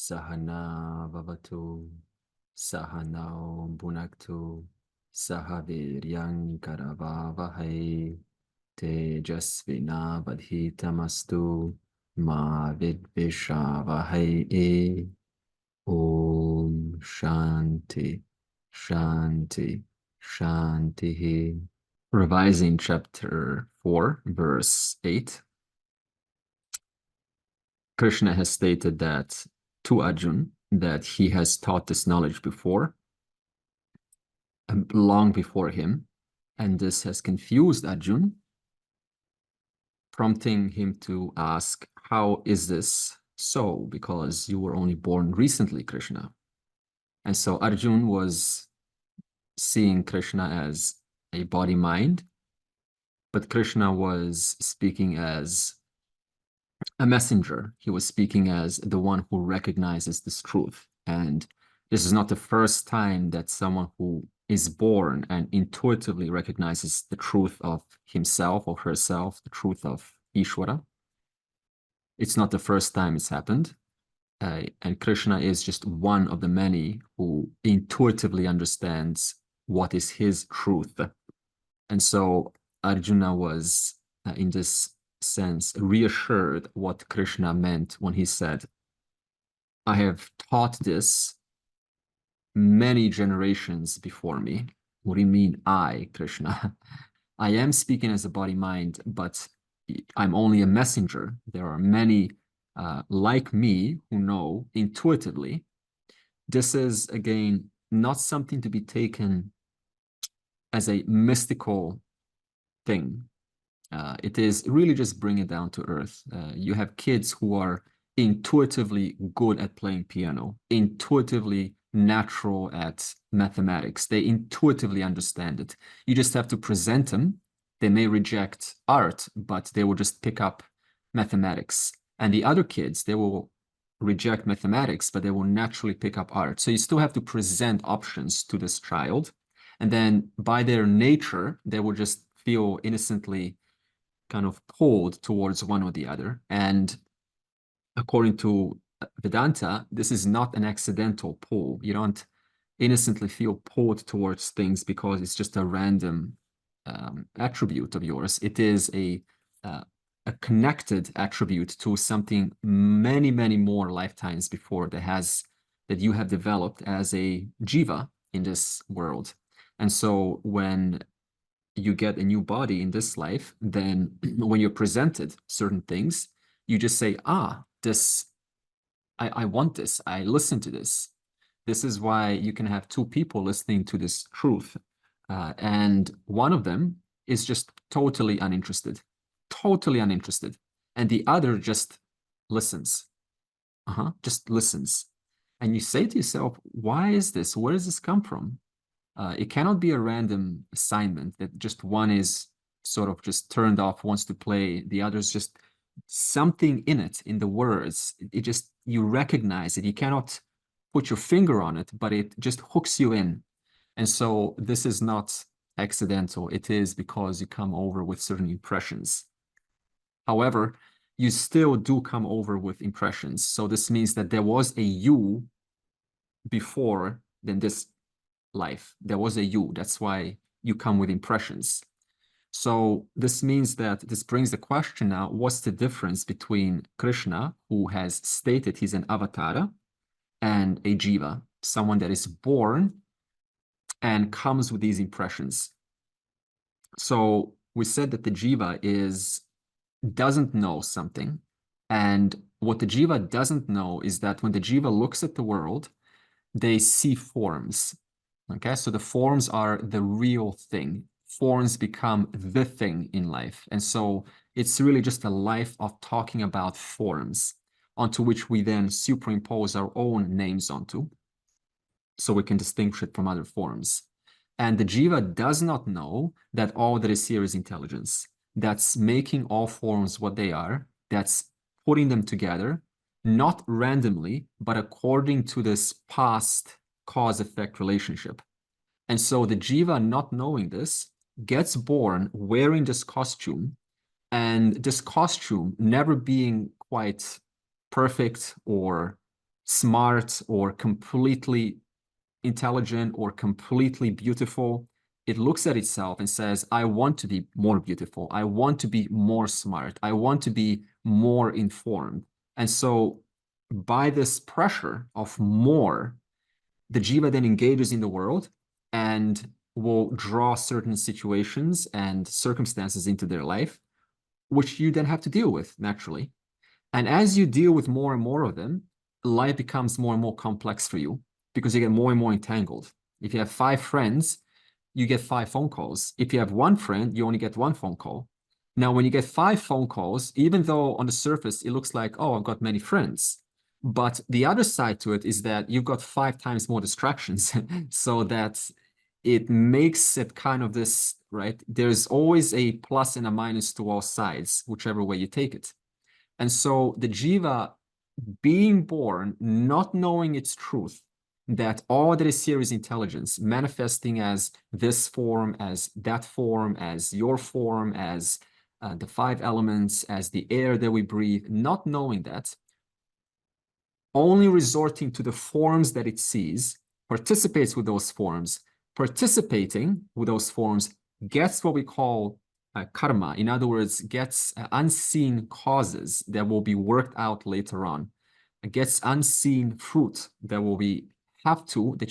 Sahana Vavatu, Sahanao Bhunaktu, Sahaviryang Karavavahai, Tejasvina Vadhitamastu, Ma Vidvishavahai. Om Shanti, Shanti, Shanti. Revising chapter 4, verse 8. Krishna has stated that to Arjuna that he has taught this knowledge before, long before him, and this has confused Arjuna, prompting him to ask, how is this so? Because you were only born recently, Krishna. And so Arjuna was seeing Krishna as a body-mind, but Krishna was speaking as a messenger. He was speaking as the one who recognizes this truth. And this is not the first time that someone who is born and intuitively recognizes the truth of himself or herself, the truth of Ishvara. It's not the first time it's happened. And Krishna is just one of the many who intuitively understands what is his truth. And so Arjuna was, in this sense, reassured what Krishna meant when he said, I have taught this many generations before me. What do you mean, I, Krishna? I am speaking as a body-mind, but I'm only a messenger. There are many like me who know intuitively. This is, again, not something to be taken as a mystical thing. It is really just bring it down to earth. You have kids who are intuitively good at playing piano, intuitively natural at mathematics. They intuitively understand it. You just have to present them. They may reject art, but they will just pick up mathematics. And the other kids, they will reject mathematics, but they will naturally pick up art. So you still have to present options to this child. And then by their nature, they will just feel innocently kind of pulled towards one or the other. And according to Vedanta, this is not an accidental pull. You don't innocently feel pulled towards things because it's just a random attribute of yours. It is a connected attribute to something many, many more lifetimes before that you have developed as a jiva in this world. And so when you get a new body in this life, then when you're presented certain things, you just say, this, I want this, I listen to this. This is why you can have two people listening to this truth. And one of them is just totally uninterested. And the other just listens, just listens. And you say to yourself, why is this? Where does this come from? It cannot be a random assignment that just one is sort of just turned off, wants to play, the other's just something in it, in the words. It just, you recognize it. You cannot put your finger on it, but it just hooks you in. And so this is not accidental. It is because you come over with certain impressions. However, you still do come over with impressions. So this means that there was a you before than this life. There was a you. That's why you come with impressions. So this means that this brings the question now, what's the difference between Krishna, who has stated he's an Avatara, and a Jiva, someone that is born and comes with these impressions? So we said that the Jiva doesn't know something. And what the Jiva doesn't know is that when the Jiva looks at the world, they see forms. Okay, so the forms are the real thing. Forms become the thing in life. And so it's really just a life of talking about forms, onto which we then superimpose our own names onto, so we can distinguish it from other forms. And the Jiva does not know that all that is here is intelligence. That's making all forms what they are. That's putting them together, not randomly, but according to this past cause-effect relationship. And so the Jiva, not knowing this, gets born wearing this costume, and this costume never being quite perfect or smart or completely intelligent or completely beautiful. It looks at itself and says, I want to be more beautiful. I want to be more smart. I want to be more informed. And so by this pressure of more, the jiva then engages in the world and will draw certain situations and circumstances into their life, which you then have to deal with naturally. And as you deal with more and more of them, life becomes more and more complex for you because you get more and more entangled. If you have 5 friends, you get 5 phone calls. If you have 1 friend, you only get 1 phone call. Now, when you get 5 phone calls, even though on the surface it looks like, oh, I've got many friends, but the other side to it is that you've got 5 times more distractions so that it makes it kind of this, right? There's always a plus and a minus to all sides, whichever way you take it. And so the jiva being born, not knowing its truth, that all that is here is intelligence, manifesting as this form, as that form, as your form, as the 5 elements, as the air that we breathe, not knowing that, only resorting to the forms that it sees, participates with those forms, participating with those forms, gets what we call karma. In other words, gets unseen causes that will be worked out later on. It gets unseen fruit that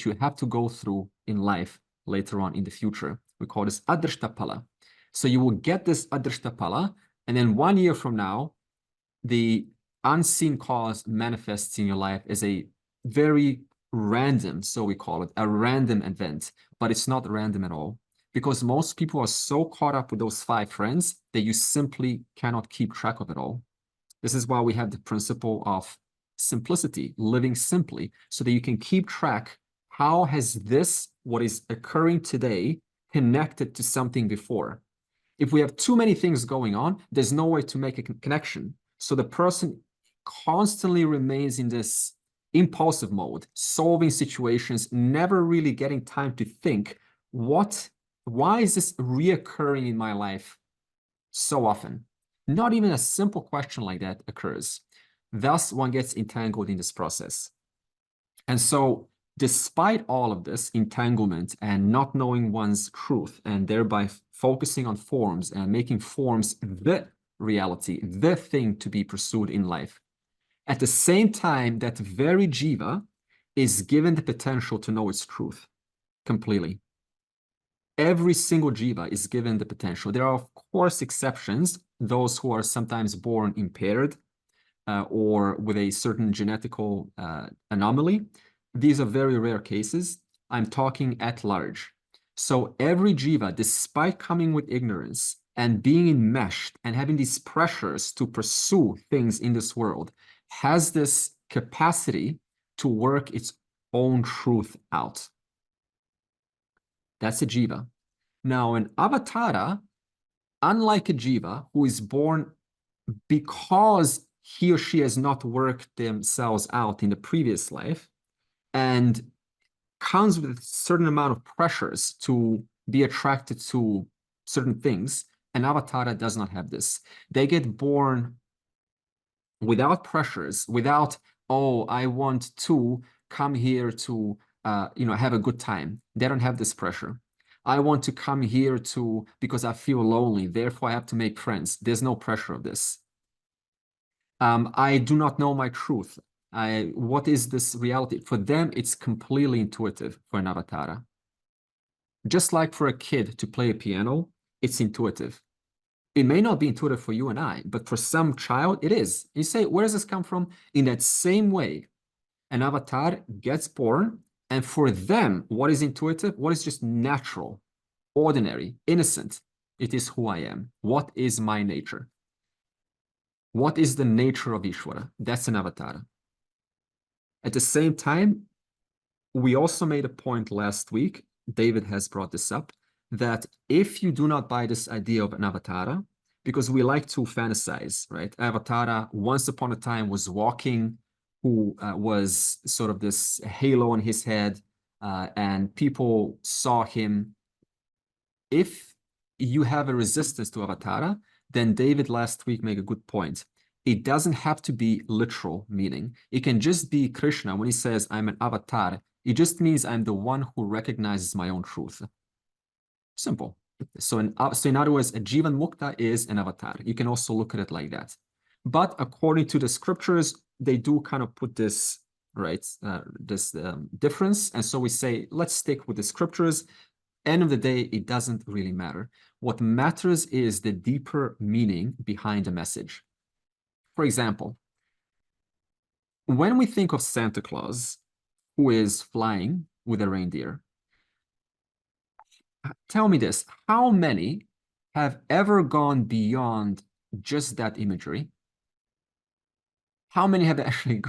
you have to go through in life later on in the future. We call this adrishtapala. So you will get this adrishtapala, and then 1 year from now, the unseen cause manifests in your life as a very random, so we call it a random event, but it's not random at all, because most people are so caught up with those 5 friends that you simply cannot keep track of it all. This is why we have the principle of simplicity, living simply, so that you can keep track. How has this, what is occurring today, connected to something before? If we have too many things going on, there's no way to make a connection. So the person constantly remains in this impulsive mode, solving situations, never really getting time to think, why is this reoccurring in my life so often? Not even a simple question like that occurs. Thus, one gets entangled in this process. And so, despite all of this entanglement and not knowing one's truth, and thereby focusing on forms and making forms the reality, the thing to be pursued in life, at the same time, that very jiva is given the potential to know its truth completely. Every single jiva is given the potential. There are, of course, exceptions, those who are sometimes born impaired or with a certain genetical anomaly. These are very rare cases. I'm talking at large. So every jiva, despite coming with ignorance and being enmeshed and having these pressures to pursue things in this world, has this capacity to work its own truth out. That's a jiva. Now, an avatara, unlike a jiva who is born because he or she has not worked themselves out in the previous life and comes with a certain amount of pressures to be attracted to certain things, an avatara does not have this. They get born without pressures, without, oh, I want to come here to have a good time. They don't have this pressure. I want to come here because I feel lonely, therefore I have to make friends. There's no pressure of this. I do not know my truth. What is this reality? For them, it's completely intuitive for an avatara. Just like for a kid to play a piano, it's intuitive. It may not be intuitive for you and I, but for some child, it is. You say, where does this come from? In that same way, an avatar gets born, and for them, what is intuitive? What is just natural, ordinary, innocent? It is who I am. What is my nature? What is the nature of Ishvara? That's an avatar. At the same time, we also made a point last week, David has brought this up, that if you do not buy this idea of an avatara, because we like to fantasize, right? Avatara, once upon a time, was walking, who was sort of this halo on his head, and people saw him. If you have a resistance to avatara, then David last week made a good point. It doesn't have to be literal meaning. It can just be Krishna when he says, I'm an avatar. It just means I'm the one who recognizes my own truth. Simple. So in other words, a Jivan Mukta is an avatar. You can also look at it like that. But according to the scriptures, they do kind of put this, right, this difference. And so we say, let's stick with the scriptures. End of the day, it doesn't really matter. What matters is the deeper meaning behind the message. For example, when we think of Santa Claus, who is flying with a reindeer, tell me this, how many have ever gone beyond just that imagery? How many have actually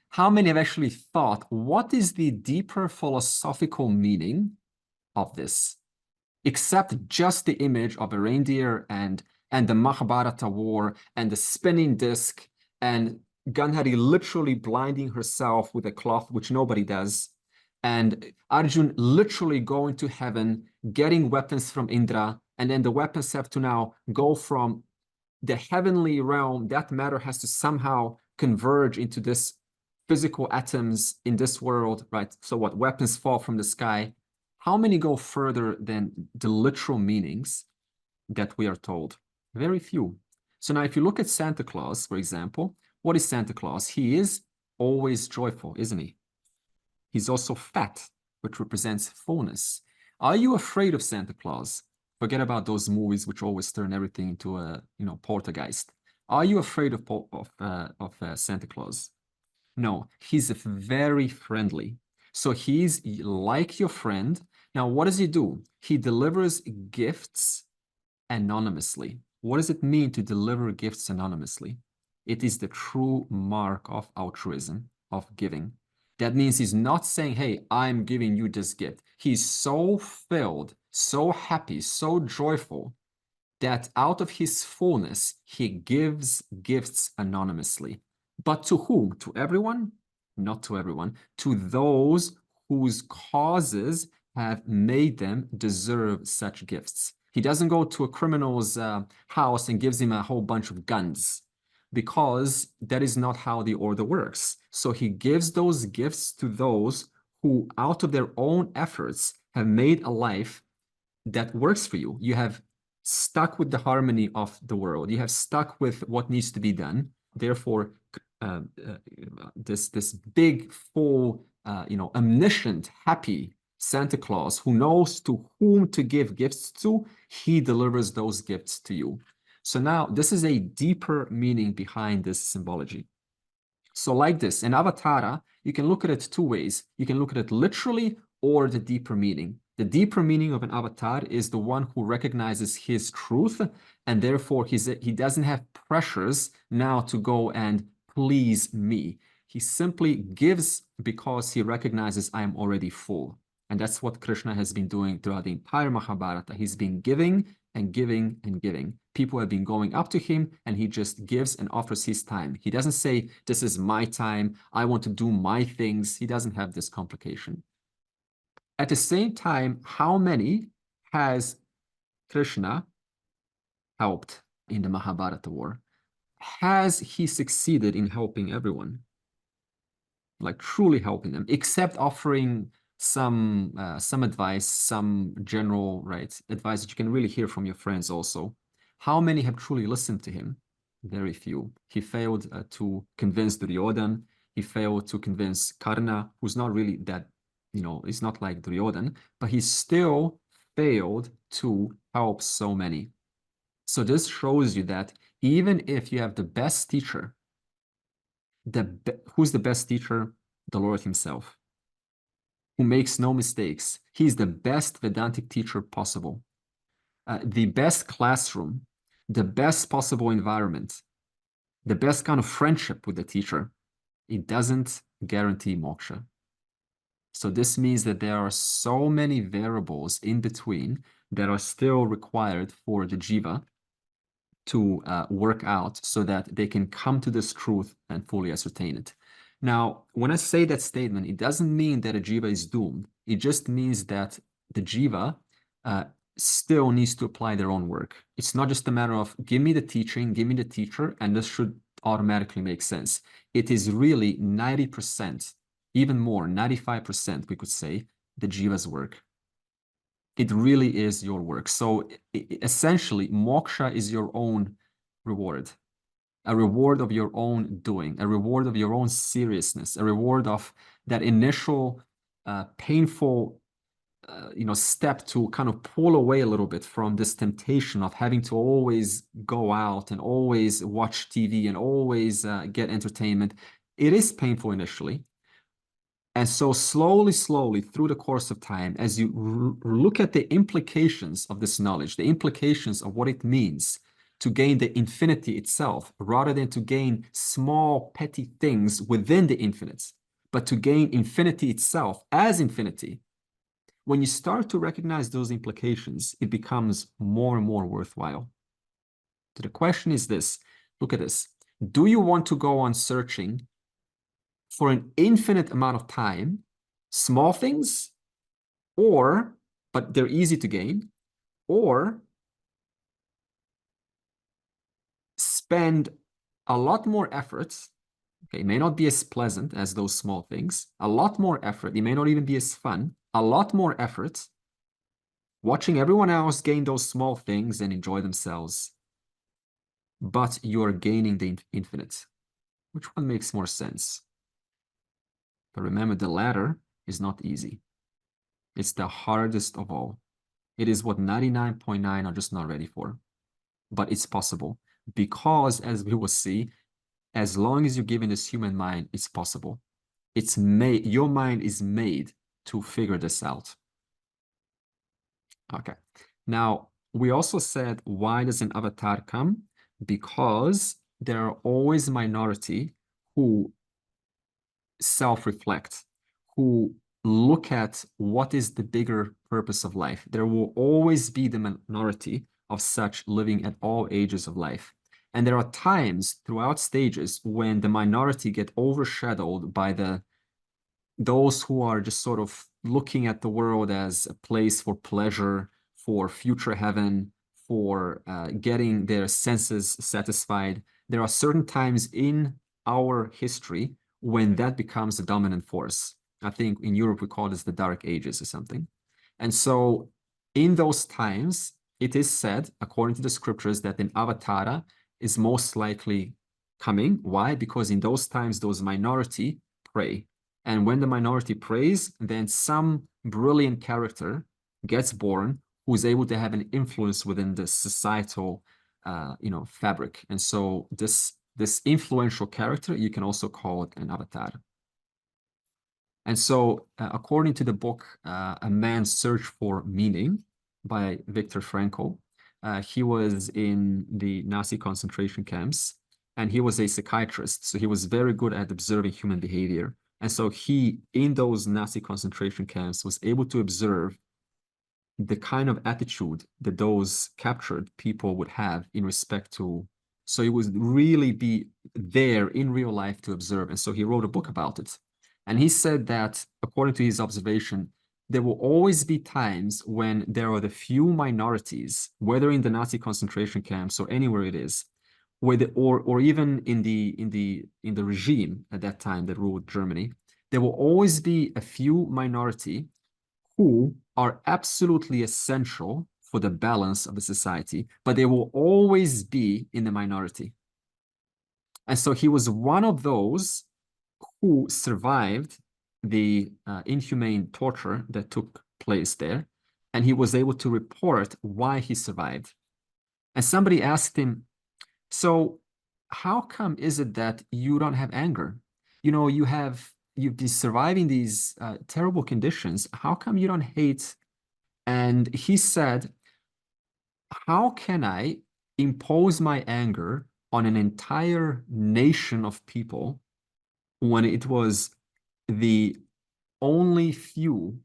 how many have actually thought, what is the deeper philosophical meaning of this? Except just the image of a reindeer and the Mahabharata war and the spinning disc and Gandhari literally blinding herself with a cloth, which nobody does, and Arjun literally going to heaven, getting weapons from Indra, and then the weapons have to now go from the heavenly realm. That matter has to somehow converge into this physical atoms in this world, right? So what, weapons fall from the sky. How many go further than the literal meanings that we are told? Very few. So now if you look at Santa Claus, for example, what is Santa Claus? He is always joyful, isn't he? He's also fat, which represents fullness. Are you afraid of Santa Claus? Forget about those movies which always turn everything into a, poltergeist. Are you afraid of Santa Claus? No, he's very friendly. So he's like your friend. Now, what does he do? He delivers gifts anonymously. What does it mean to deliver gifts anonymously? It is the true mark of altruism, of giving. That means he's not saying, hey, I'm giving you this gift. He's so filled, so happy, so joyful that out of his fullness, he gives gifts anonymously. But to whom? To everyone? Not to everyone. To those whose causes have made them deserve such gifts. He doesn't go to a criminal's house and gives him a whole bunch of guns, because that is not how the order works. So he gives those gifts to those who, out of their own efforts, have made a life that works for you. You have stuck with the harmony of the world. You have stuck with what needs to be done. Therefore, this big, full, omniscient, happy Santa Claus who knows to whom to give gifts to, he delivers those gifts to you. So now this is a deeper meaning behind this symbology. So like this, in Avatara, you can look at it two ways. You can look at it literally or the deeper meaning. The deeper meaning of an avatar is the one who recognizes his truth, and therefore he doesn't have pressures now to go and please me. He simply gives because he recognizes I am already full. And that's what Krishna has been doing throughout the entire Mahabharata. He's been giving and giving and giving. People have been going up to him and he just gives and offers his time. He doesn't say, this is my time, I want to do my things. He doesn't have this complication. At the same time, how many has Krishna helped in the Mahabharata war? Has he succeeded in helping everyone? Like truly helping them, except offering some advice, some general, right, advice that you can really hear from your friends also. How many have truly listened to him? Very few. He failed to convince Duryodhan. He failed to convince Karna, who's not really that, he's not like Duryodhan, but he still failed to help so many. So this shows you that even if you have the best teacher, who's the best teacher? The Lord himself, who makes no mistakes. He's the best Vedantic teacher possible. The best classroom, the best possible environment, the best kind of friendship with the teacher. It doesn't guarantee moksha. So this means that there are so many variables in between that are still required for the jiva to work out so that they can come to this truth and fully ascertain it. Now, when I say that statement, it doesn't mean that a jiva is doomed. It just means that the jiva still needs to apply their own work. It's not just a matter of give me the teaching, give me the teacher, and this should automatically make sense. It is really 90%, even more, 95%, we could say, the Jiva's work. It really is your work. So essentially, moksha is your own reward, a reward of your own doing, a reward of your own seriousness, a reward of that initial painful step to kind of pull away a little bit from this temptation of having to always go out and always watch TV and always get entertainment. It is painful initially. And so slowly, slowly through the course of time, as you look at the implications of this knowledge, the implications of what it means to gain the infinity itself, rather than to gain small, petty things within the infinite, but to gain infinity itself as infinity. When you start to recognize those implications, it becomes more and more worthwhile. So the question is this, look at this. Do you want to go on searching for an infinite amount of time, small things, but they're easy to gain, or spend a lot more effort? Okay, it may not be as pleasant as those small things, a lot more effort. It may not even be as fun, a lot more effort watching everyone else gain those small things and enjoy themselves, but you're gaining the infinite. Which one makes more sense? But remember, the latter is not easy. It's the hardest of all. It is what 99.9 are just not ready for. But it's possible because, as we will see, as long as you're given this human mind, it's possible. It's made, your mind is made to figure this out. Okay. Now, we also said, why does an avatar come? Because there are always a minority who self-reflect, who look at what is the bigger purpose of life. There will always be the minority of such living at all ages of life. And there are times throughout stages when the minority get overshadowed by those who are just sort of looking at the world as a place for pleasure, for future heaven, for getting their senses satisfied. There are certain times in our history when that becomes a dominant force. I think in Europe we call this the Dark Ages or something. And so in those times, it is said, according to the scriptures, that an avatara is most likely coming. Why? Because in those times, those minority pray. And when the minority prays, then some brilliant character gets born who is able to have an influence within the societal fabric. And so this influential character, you can also call it an avatar. And so according to the book, A Man's Search for Meaning by Viktor Frankl, he was in the Nazi concentration camps, and he was a psychiatrist. So he was very good at observing human behavior. And so he, in those Nazi concentration camps, was able to observe the kind of attitude that those captured people would have in respect to. So it would really be there in real life to observe. And so he wrote a book about it. And he said that, according to his observation, there will always be times when there are the few minorities, whether in the Nazi concentration camps or anywhere it is, or even in the regime at that time that ruled Germany, there will always be a few minority who are absolutely essential for the balance of the society, but they will always be in the minority. And so he was one of those who survived the inhumane torture that took place there, and he was able to report why he survived. And somebody asked him, so how come is it that you don't have anger? You know, you've been surviving these terrible conditions. How come you don't hate? And he said, how can I impose my anger on an entire nation of people when it was the only few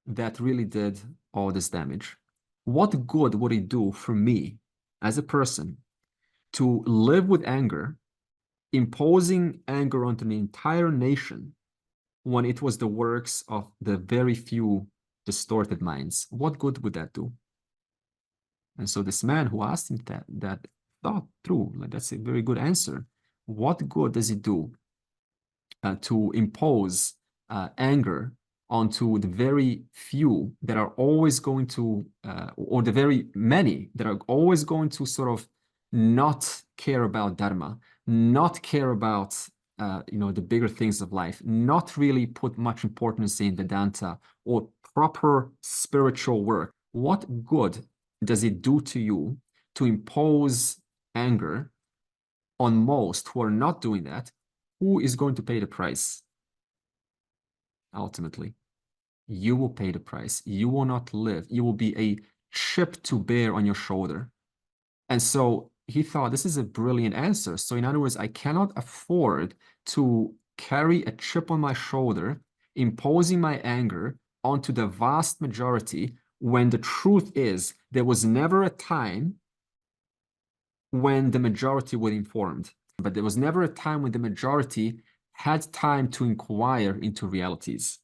that really did all this damage? What good would it do for me as a person to live with anger, imposing anger onto the entire nation when it was the works of the very few distorted minds? What good would that do? And so this man who asked him that thought through. Like, that's a very good answer. What good does it do to impose anger onto the very few that are always going to, or the very many that are always going to sort of not care about Dharma, not care about the bigger things of life, not really put much importance in Vedanta or proper spiritual work? What good does it do to you to impose anger on most who are not doing that? Who is going to pay the price? Ultimately, you will pay the price. You will not live. You will be a chip to bear on your shoulder. And so he thought, this is a brilliant answer. So in other words, I cannot afford to carry a chip on my shoulder, imposing my anger onto the vast majority, when the truth is there was never a time when the majority were informed, but there was never a time when the majority had time to inquire into realities.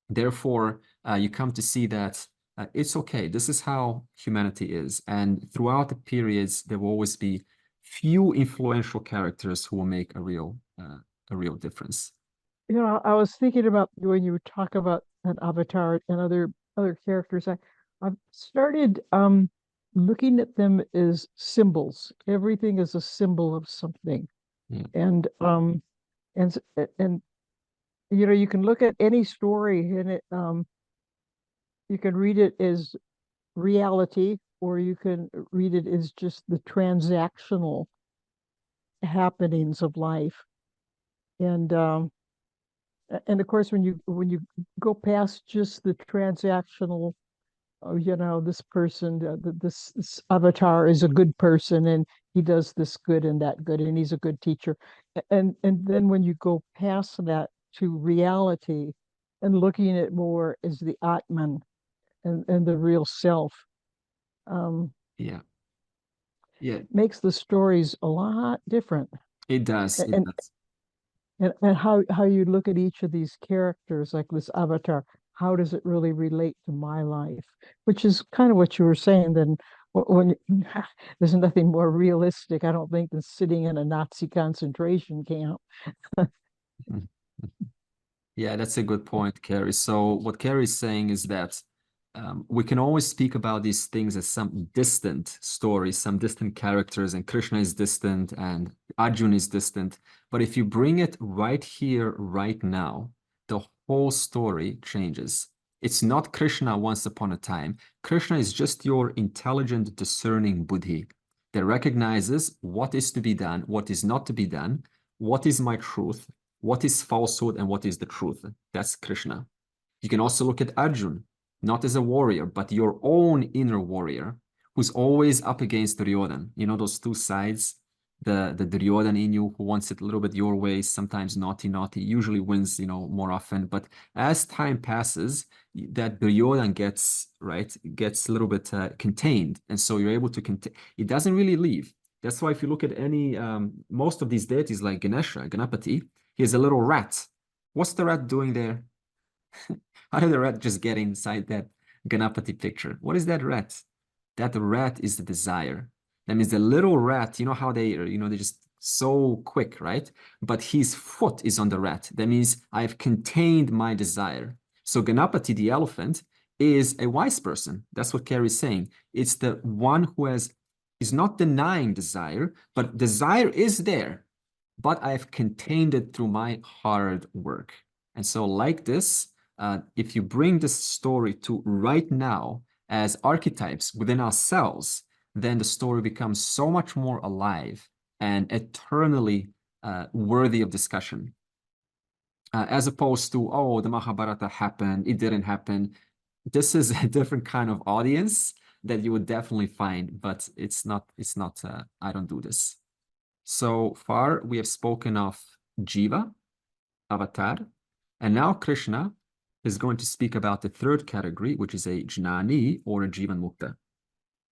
Therefore, you come to see that it's okay. This is how humanity is. And throughout the periods, there will always be few influential characters who will make a real difference. You know, I was thinking about when you talk about an avatar and other characters. I've started looking at them as symbols. Everything is a symbol of something. Yeah. And and you know, you can look at any story and it you can read it as reality, or you can read it as just the transactional happenings of life. And of course, when you go past just the transactional, oh, you know, this person, this avatar is a good person, and he does this good and that good, and he's a good teacher. And then when you go past that to reality, and looking at more as the Atman and the real self, Yeah. Yeah. makes the stories a lot different. It does. It And does. and how you look at each of these characters, like this avatar, how does it really relate to my life? Which is kind of what you were saying. Then when there's nothing more realistic, I don't think, than sitting in a Nazi concentration camp. Mhm. Yeah, that's a good point, Carrie. So what Carrie is saying is that we can always speak about these things as some distant stories, some distant characters, and Krishna is distant and Arjuna is distant. But if you bring it right here, right now, the whole story changes. It's not Krishna once upon a time. Krishna is just your intelligent, discerning buddhi that recognizes what is to be done, what is not to be done, what is my truth, what is falsehood, and what is the truth. That's Krishna. You can also look at Arjun, not as a warrior, but your own inner warrior who's always up against Duryodhan. You know, those two sides, the Duryodhan in you who wants it a little bit your way, sometimes naughty, usually wins, more often. But as time passes, that Duryodhan gets a little bit contained. And so you're able to contain, it doesn't really leave. That's why if you look at any, most of these deities like Ganesha, Ganapati, he has a little rat. What's the rat doing there? How did the rat just get inside that Ganapati picture? What is that rat? That rat is the desire. That means the little rat, you know how they're just so quick, right? But his foot is on the rat. That means I've contained my desire. So Ganapati, the elephant, is a wise person. That's what Carrie's saying. It's the one who is not denying desire, but desire is there, but I've contained it through my hard work. And so like this, if you bring this story to right now as archetypes within ourselves, then the story becomes so much more alive and eternally worthy of discussion. As opposed to, oh, the Mahabharata happened, it didn't happen. This is a different kind of audience that you would definitely find, but it's not, I don't do this. So far, we have spoken of Jiva, Avatar, and now Krishna is going to speak about the third category, which is a Jnani or a Jivan Mukta.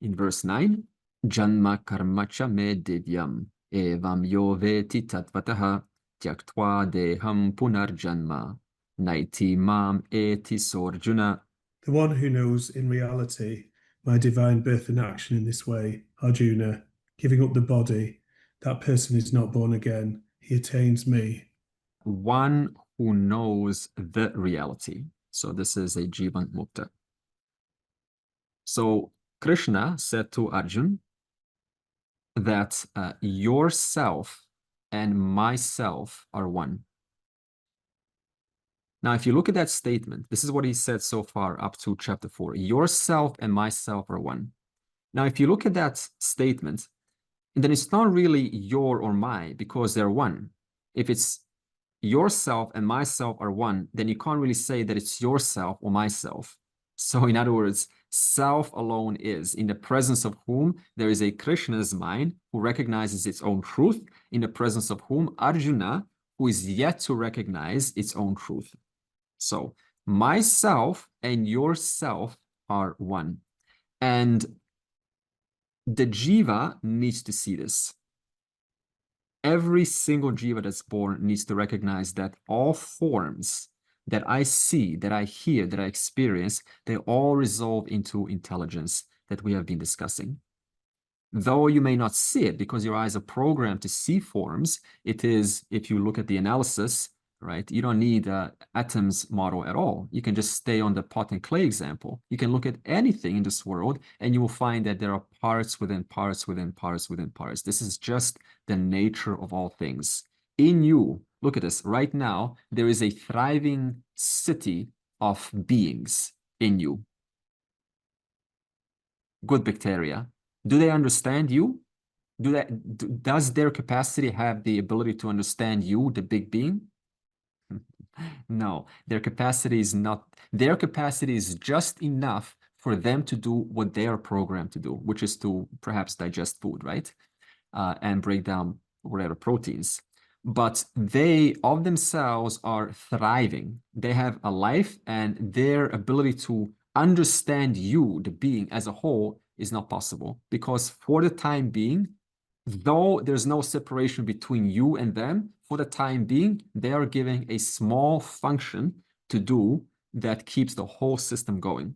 In verse 9, Janma karmacha me divyam evam yo veti tatvataha tyaktva deham punarjanma naiti mam eti sorjuna. The one who knows in reality my divine birth and action in this way, Arjuna, giving up the body, that person is not born again. He attains me. One who knows the reality. So this is a Jivan Mukta. So Krishna said to Arjun that yourself and myself are one. Now, if you look at that statement, this is what he said so far up to chapter 4. Yourself and myself are one. Now, if you look at that statement, then it's not really your or my, because they're one. If it's yourself and myself are one, then you can't really say that it's yourself or myself. So in other words, self alone is, in the presence of whom there is a Krishna's mind who recognizes its own truth, in the presence of whom Arjuna, who is yet to recognize its own truth. So myself and yourself are one. And the Jiva needs to see this. Every single Jiva that's born needs to recognize that all forms that I see, that I hear, that I experience, they all resolve into intelligence that we have been discussing. Though you may not see it because your eyes are programmed to see forms, it is, if you look at the analysis, right, you don't need atoms model at all. You can just stay on the pot and clay example. You can look at anything in this world and you will find that there are parts within parts within parts within parts. This is just the nature of all things. In you, look at this, right now, there is a thriving city of beings in you. Good bacteria. Do they understand you? Does their capacity have the ability to understand you, the big being? No, their capacity is not. Their capacity is just enough for them to do what they are programmed to do, which is to perhaps digest food, right? And break down whatever proteins. But they of themselves are thriving. They have a life, and their ability to understand you, the being as a whole, is not possible, because for the time being, though there's no separation between you and them, for the time being, they are giving a small function to do that keeps the whole system going.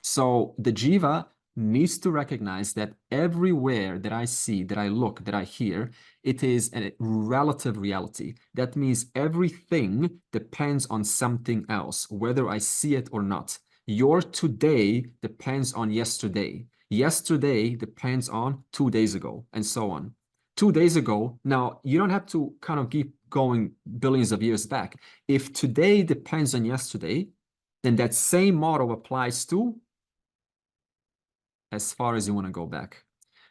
So the Jiva needs to recognize that everywhere that I see, that I look, that I hear, it is a relative reality. That means everything depends on something else, whether I see it or not. Your today depends on yesterday. Yesterday depends on 2 days ago, and so on. 2 days ago, now you don't have to kind of keep going billions of years back. If today depends on yesterday, then that same model applies to as far as you want to go back.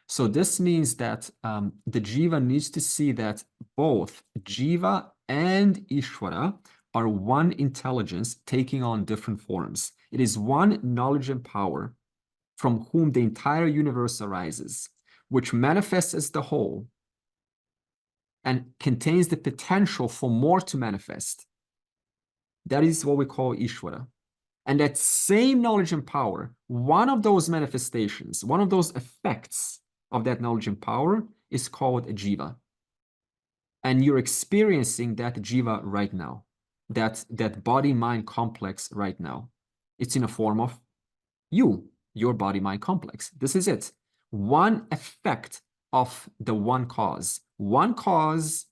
So this means that the Jiva needs to see that both Jiva and Ishvara are one intelligence taking on different forms. It is one knowledge and power from whom the entire universe arises, which manifests as the whole and contains the potential for more to manifest. That is what we call Ishvara. And that same knowledge and power, one of those manifestations, one of those effects of that knowledge and power is called a Jiva. And you're experiencing that Jiva right now, that body-mind complex right now. It's in a form of you, your body-mind complex. This is it. One effect of the one cause. One cause,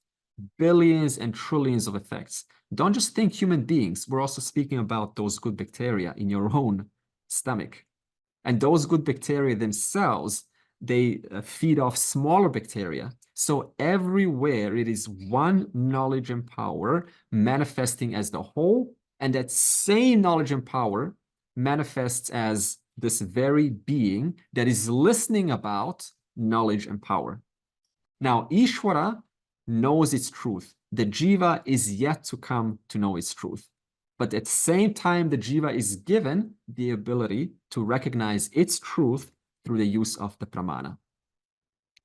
billions and trillions of effects. Don't just think human beings. We're also speaking about those good bacteria in your own stomach. And those good bacteria themselves, they feed off smaller bacteria. So everywhere it is one knowledge and power manifesting as the whole, and that same knowledge and power manifests as this very being that is listening about knowledge and power. Now, Ishvara knows its truth. The Jiva is yet to come to know its truth. But at the same time, the Jiva is given the ability to recognize its truth through the use of the pramana.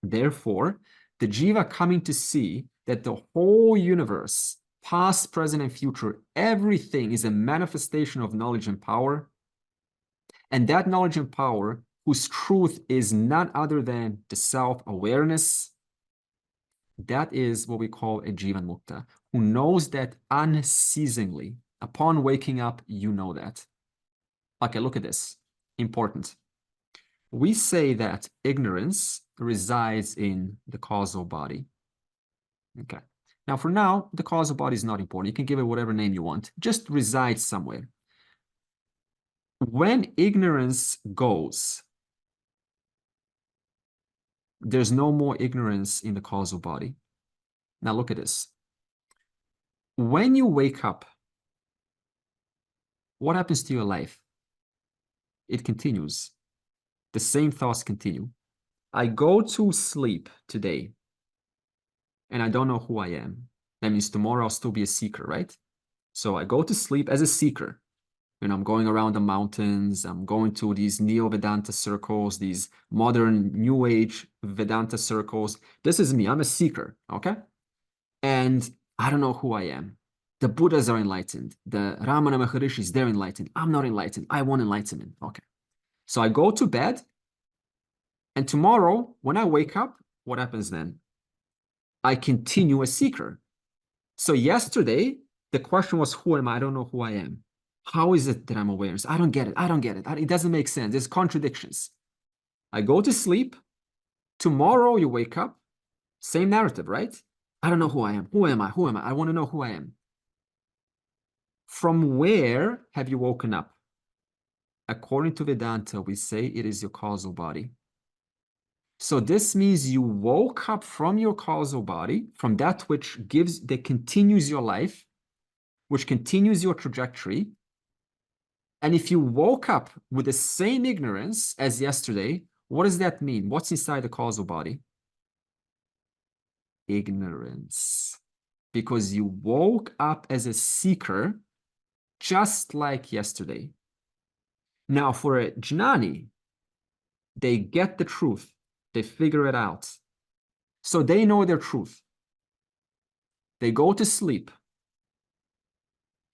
Therefore, the Jiva coming to see that the whole universe, past, present, and future, everything is a manifestation of knowledge and power. And that knowledge and power, whose truth is none other than the self-awareness, that is what we call a Jivan Mukta, who knows that unceasingly. Upon waking up, you know that. Okay, look at this. Important. we say that ignorance resides in the causal body. Okay. Now, for now, the causal body is not important. You can give it whatever name you want. Just resides somewhere. When ignorance goes, there's no more ignorance in the causal body. Now, look at this. When you wake up, what happens to your life? It continues. The same thoughts continue. I go to sleep today, and I don't know who I am. That means tomorrow I'll still be a seeker, right? So I go to sleep as a seeker. And I'm going around the mountains. I'm going to these neo-Vedanta circles, these modern New Age Vedanta circles. This is me. I'm a seeker, okay? And I don't know who I am. The Buddhas are enlightened. The Ramana Maharishis, they're enlightened. I'm not enlightened. I want enlightenment. Okay. So I go to bed. And tomorrow, when I wake up, what happens then? I continue a seeker. So yesterday, the question was, who am I? I don't know who I am. How is it that I'm aware? I don't get it. I don't get it. It doesn't make sense. There's contradictions. I go to sleep. Tomorrow you wake up. Same narrative, right? I don't know who I am. Who am I? Who am I? I want to know who I am. From where have you woken up? According to Vedanta, we say it is your causal body. So this means you woke up from your causal body, from that that continues your life, which continues your trajectory. And if you woke up with the same ignorance as yesterday, what does that mean? What's inside the causal body? Ignorance. Because you woke up as a seeker, just like yesterday. Now, for a Jnani, they get the truth. They figure it out. So they know their truth. They go to sleep.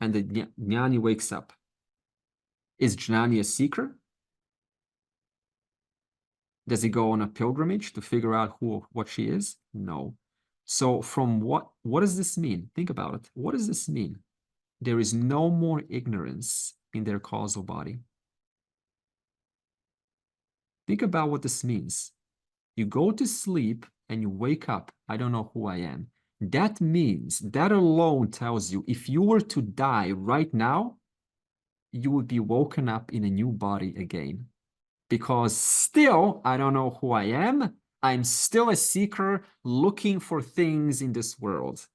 And the Jnani wakes up. Is Jnani a seeker? Does he go on a pilgrimage to figure out what she is? No. So from what does this mean? Think about it. What does this mean? There is no more ignorance in their causal body. Think about what this means. You go to sleep and you wake up. I don't know who I am. That means, that alone tells you, if you were to die right now, you would be woken up in a new body again. Because still, I don't know who I am. I'm still a seeker looking for things in this world.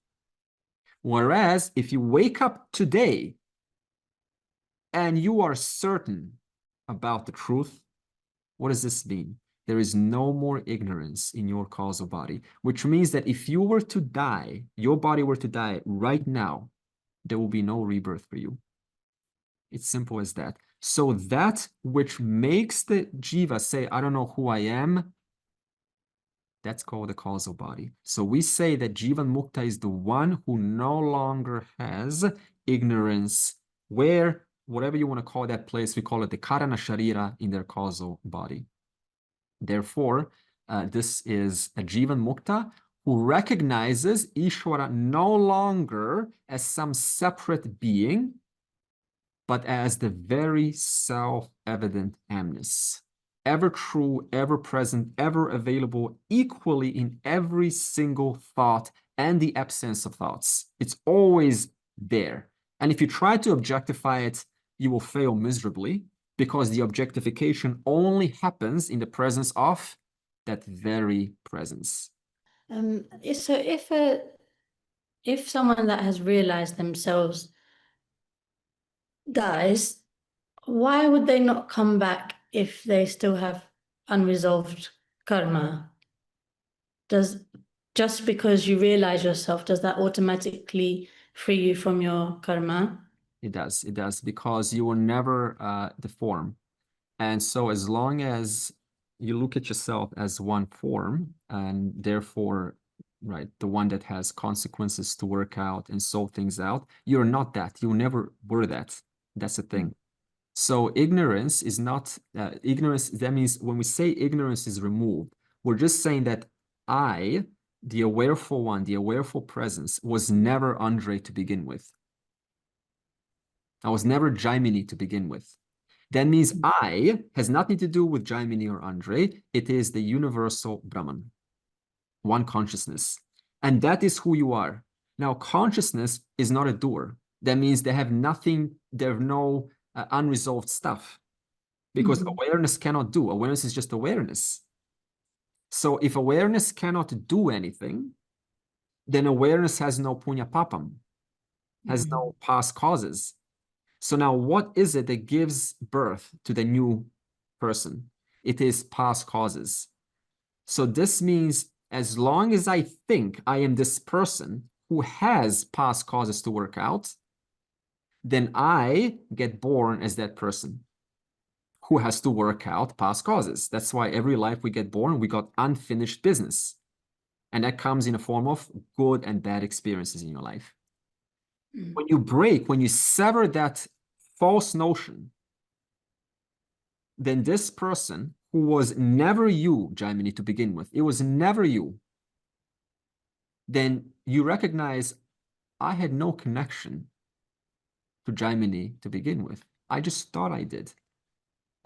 Whereas if you wake up today and you are certain about the truth, what does this mean? There is no more ignorance in your causal body, which means that if you were to die, your body were to die right now, there will be no rebirth for you. It's simple as that. So that which makes the Jiva say, I don't know who I am, that's called the causal body. So we say that Jivan Mukta is the one who no longer has ignorance, where, whatever you want to call that place, we call it the Karana Sharira in their causal body. Therefore, this is a Jivan Mukta who recognizes Ishvara no longer as some separate being, but as the very self-evident amness, ever true, ever present, ever available, equally in every single thought and the absence of thoughts. It's always there. And if you try to objectify it, you will fail miserably, because the objectification only happens in the presence of that very presence. So if someone that has realized themselves dies, why would they not come back if they still have unresolved karma? Just because you realize yourself, does that automatically free you from your karma? It does, because you will never deform. And so as long as you look at yourself as one form, and therefore, right, the one that has consequences to work out and sort things out, you're not that. You never were that. That's the thing. So ignorance is not, ignorance, that means when we say ignorance is removed, we're just saying that I, the awareful one, the awareful presence, was never Andre to begin with. I was never Jaimini to begin with. That means I has nothing to do with Jaimini or Andre. It is the universal Brahman, one consciousness. And that is who you are. Now, consciousness is not a doer. That means they have nothing, there are no unresolved stuff. Because awareness cannot do. Awareness is just awareness. So if awareness cannot do anything, then awareness has no punya papam, has no past causes. So now what is it that gives birth to the new person? It is past causes. So this means as long as I think I am this person who has past causes to work out, then I get born as that person who has to work out past causes. That's why every life we get born, we got unfinished business. And that comes in a form of good and bad experiences in your life. When you break, when you sever that false notion, then this person who was never you, Jaimini, to begin with, it was never you, then you recognize I had no connection to Jaimini to begin with. I just thought I did.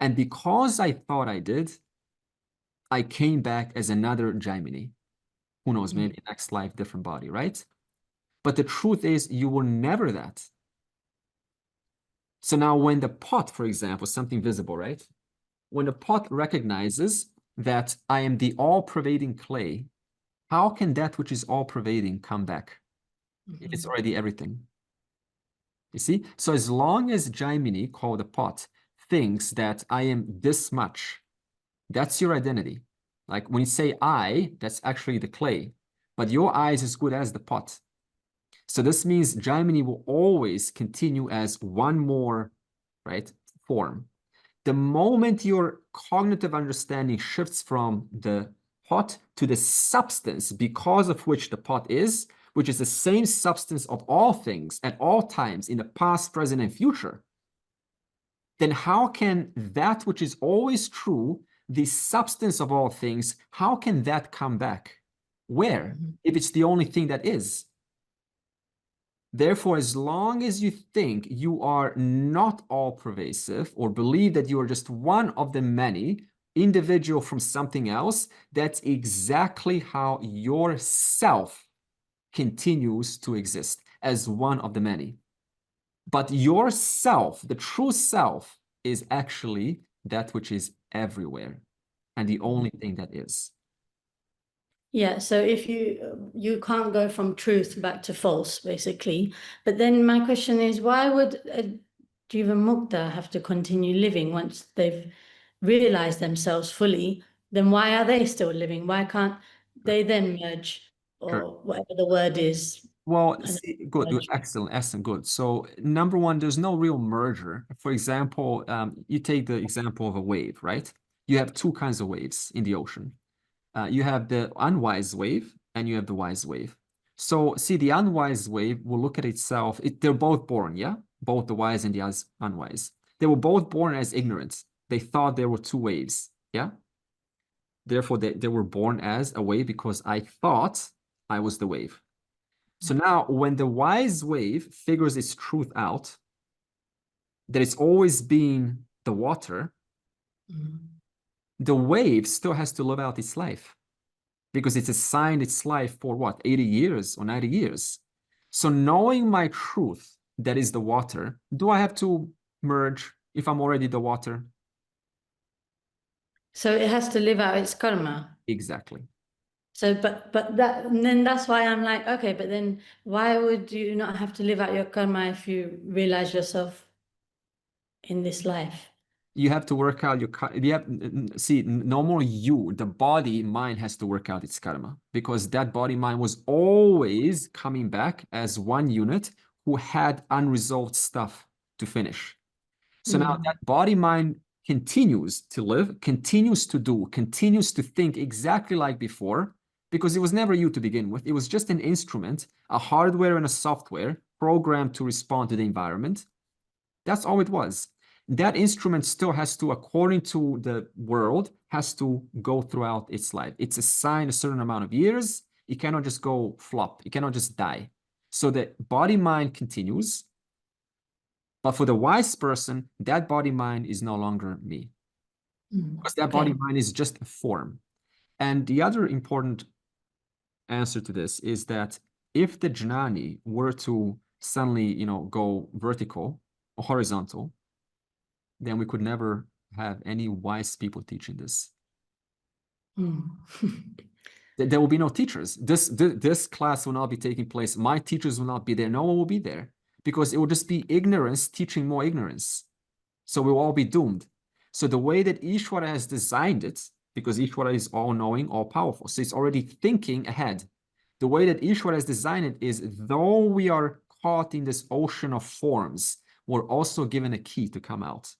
And because I thought I did, I came back as another Jaimini. Who knows, maybe next life, different body, right? But the truth is you were never that. So now when the pot, for example, something visible, right? When the pot recognizes that I am the all-pervading clay, how can that which is all-pervading come back if it's already everything? You see? So as long as Jaimini, called the pot, thinks that I am this much, that's your identity. Like when you say I, that's actually the clay, but your I is as good as the pot. So this means Jaimini will always continue as one more, right, form. The moment your cognitive understanding shifts from the pot to the substance because of which the pot is, which is the same substance of all things at all times in the past, present, and future, then how can that which is always true, the substance of all things, how can that come back? Where? If it's the only thing that is. Therefore, as long as you think you are not all pervasive or believe that you are just one of the many, individual from something else, that's exactly how your self continues to exist as one of the many. But your self, the true self, is actually that which is everywhere and the only thing that is. Yeah, so if you can't go from truth back to false, basically. But then my question is, why would a Jiva Mukta have to continue living once they've realized themselves fully? Then why are they still living? Why can't they then merge, or whatever the word is? Well, see, good, excellent, good. So number one, there's no real merger. For example, you take the example of a wave, right? You have two kinds of waves in the ocean. You have the unwise wave and you have the wise wave. So see, the unwise wave will look at itself. They're both born, yeah? Both the wise and the unwise. They were both born as ignorant. They thought there were two waves, yeah? Therefore, they were born as a wave because I thought I was the wave. So now when the wise wave figures its truth out, that it's always been the water, the wave still has to live out its life because it's assigned its life for what, 80 years or 90 years. So knowing my truth, that is the water, do I have to merge if I'm already the water? So it has to live out its karma. Exactly. So, but that, and then that's why I'm like, okay, but then why would you not have to live out your karma if you realize yourself in this life? You have to work out your, see, no more you, the body, mind has to work out its karma because that body mind was always coming back as one unit who had unresolved stuff to finish. So now that body mind continues to live, continues to do, continues to think exactly like before, because it was never you to begin with. It was just an instrument, a hardware and a software programmed to respond to the environment. That's all it was. That instrument still has to, according to the world, has to go throughout its life. It's assigned a certain amount of years. It cannot just go flop. It cannot just die. So the body mind continues. But for the wise person, that body-mind is no longer me. Because that body-mind is just a form. And the other important answer to this is that if the Jnani were to suddenly, go vertical or horizontal, then we could never have any wise people teaching this. There will be no teachers. This class will not be taking place. My teachers will not be there. No one will be there because it will just be ignorance teaching more ignorance. So we'll all be doomed. So the way that Ishvara has designed it, because Ishvara is all-knowing, all-powerful, so it's already thinking ahead. The way that Ishvara has designed it is, though we are caught in this ocean of forms, we're also given a key to come out.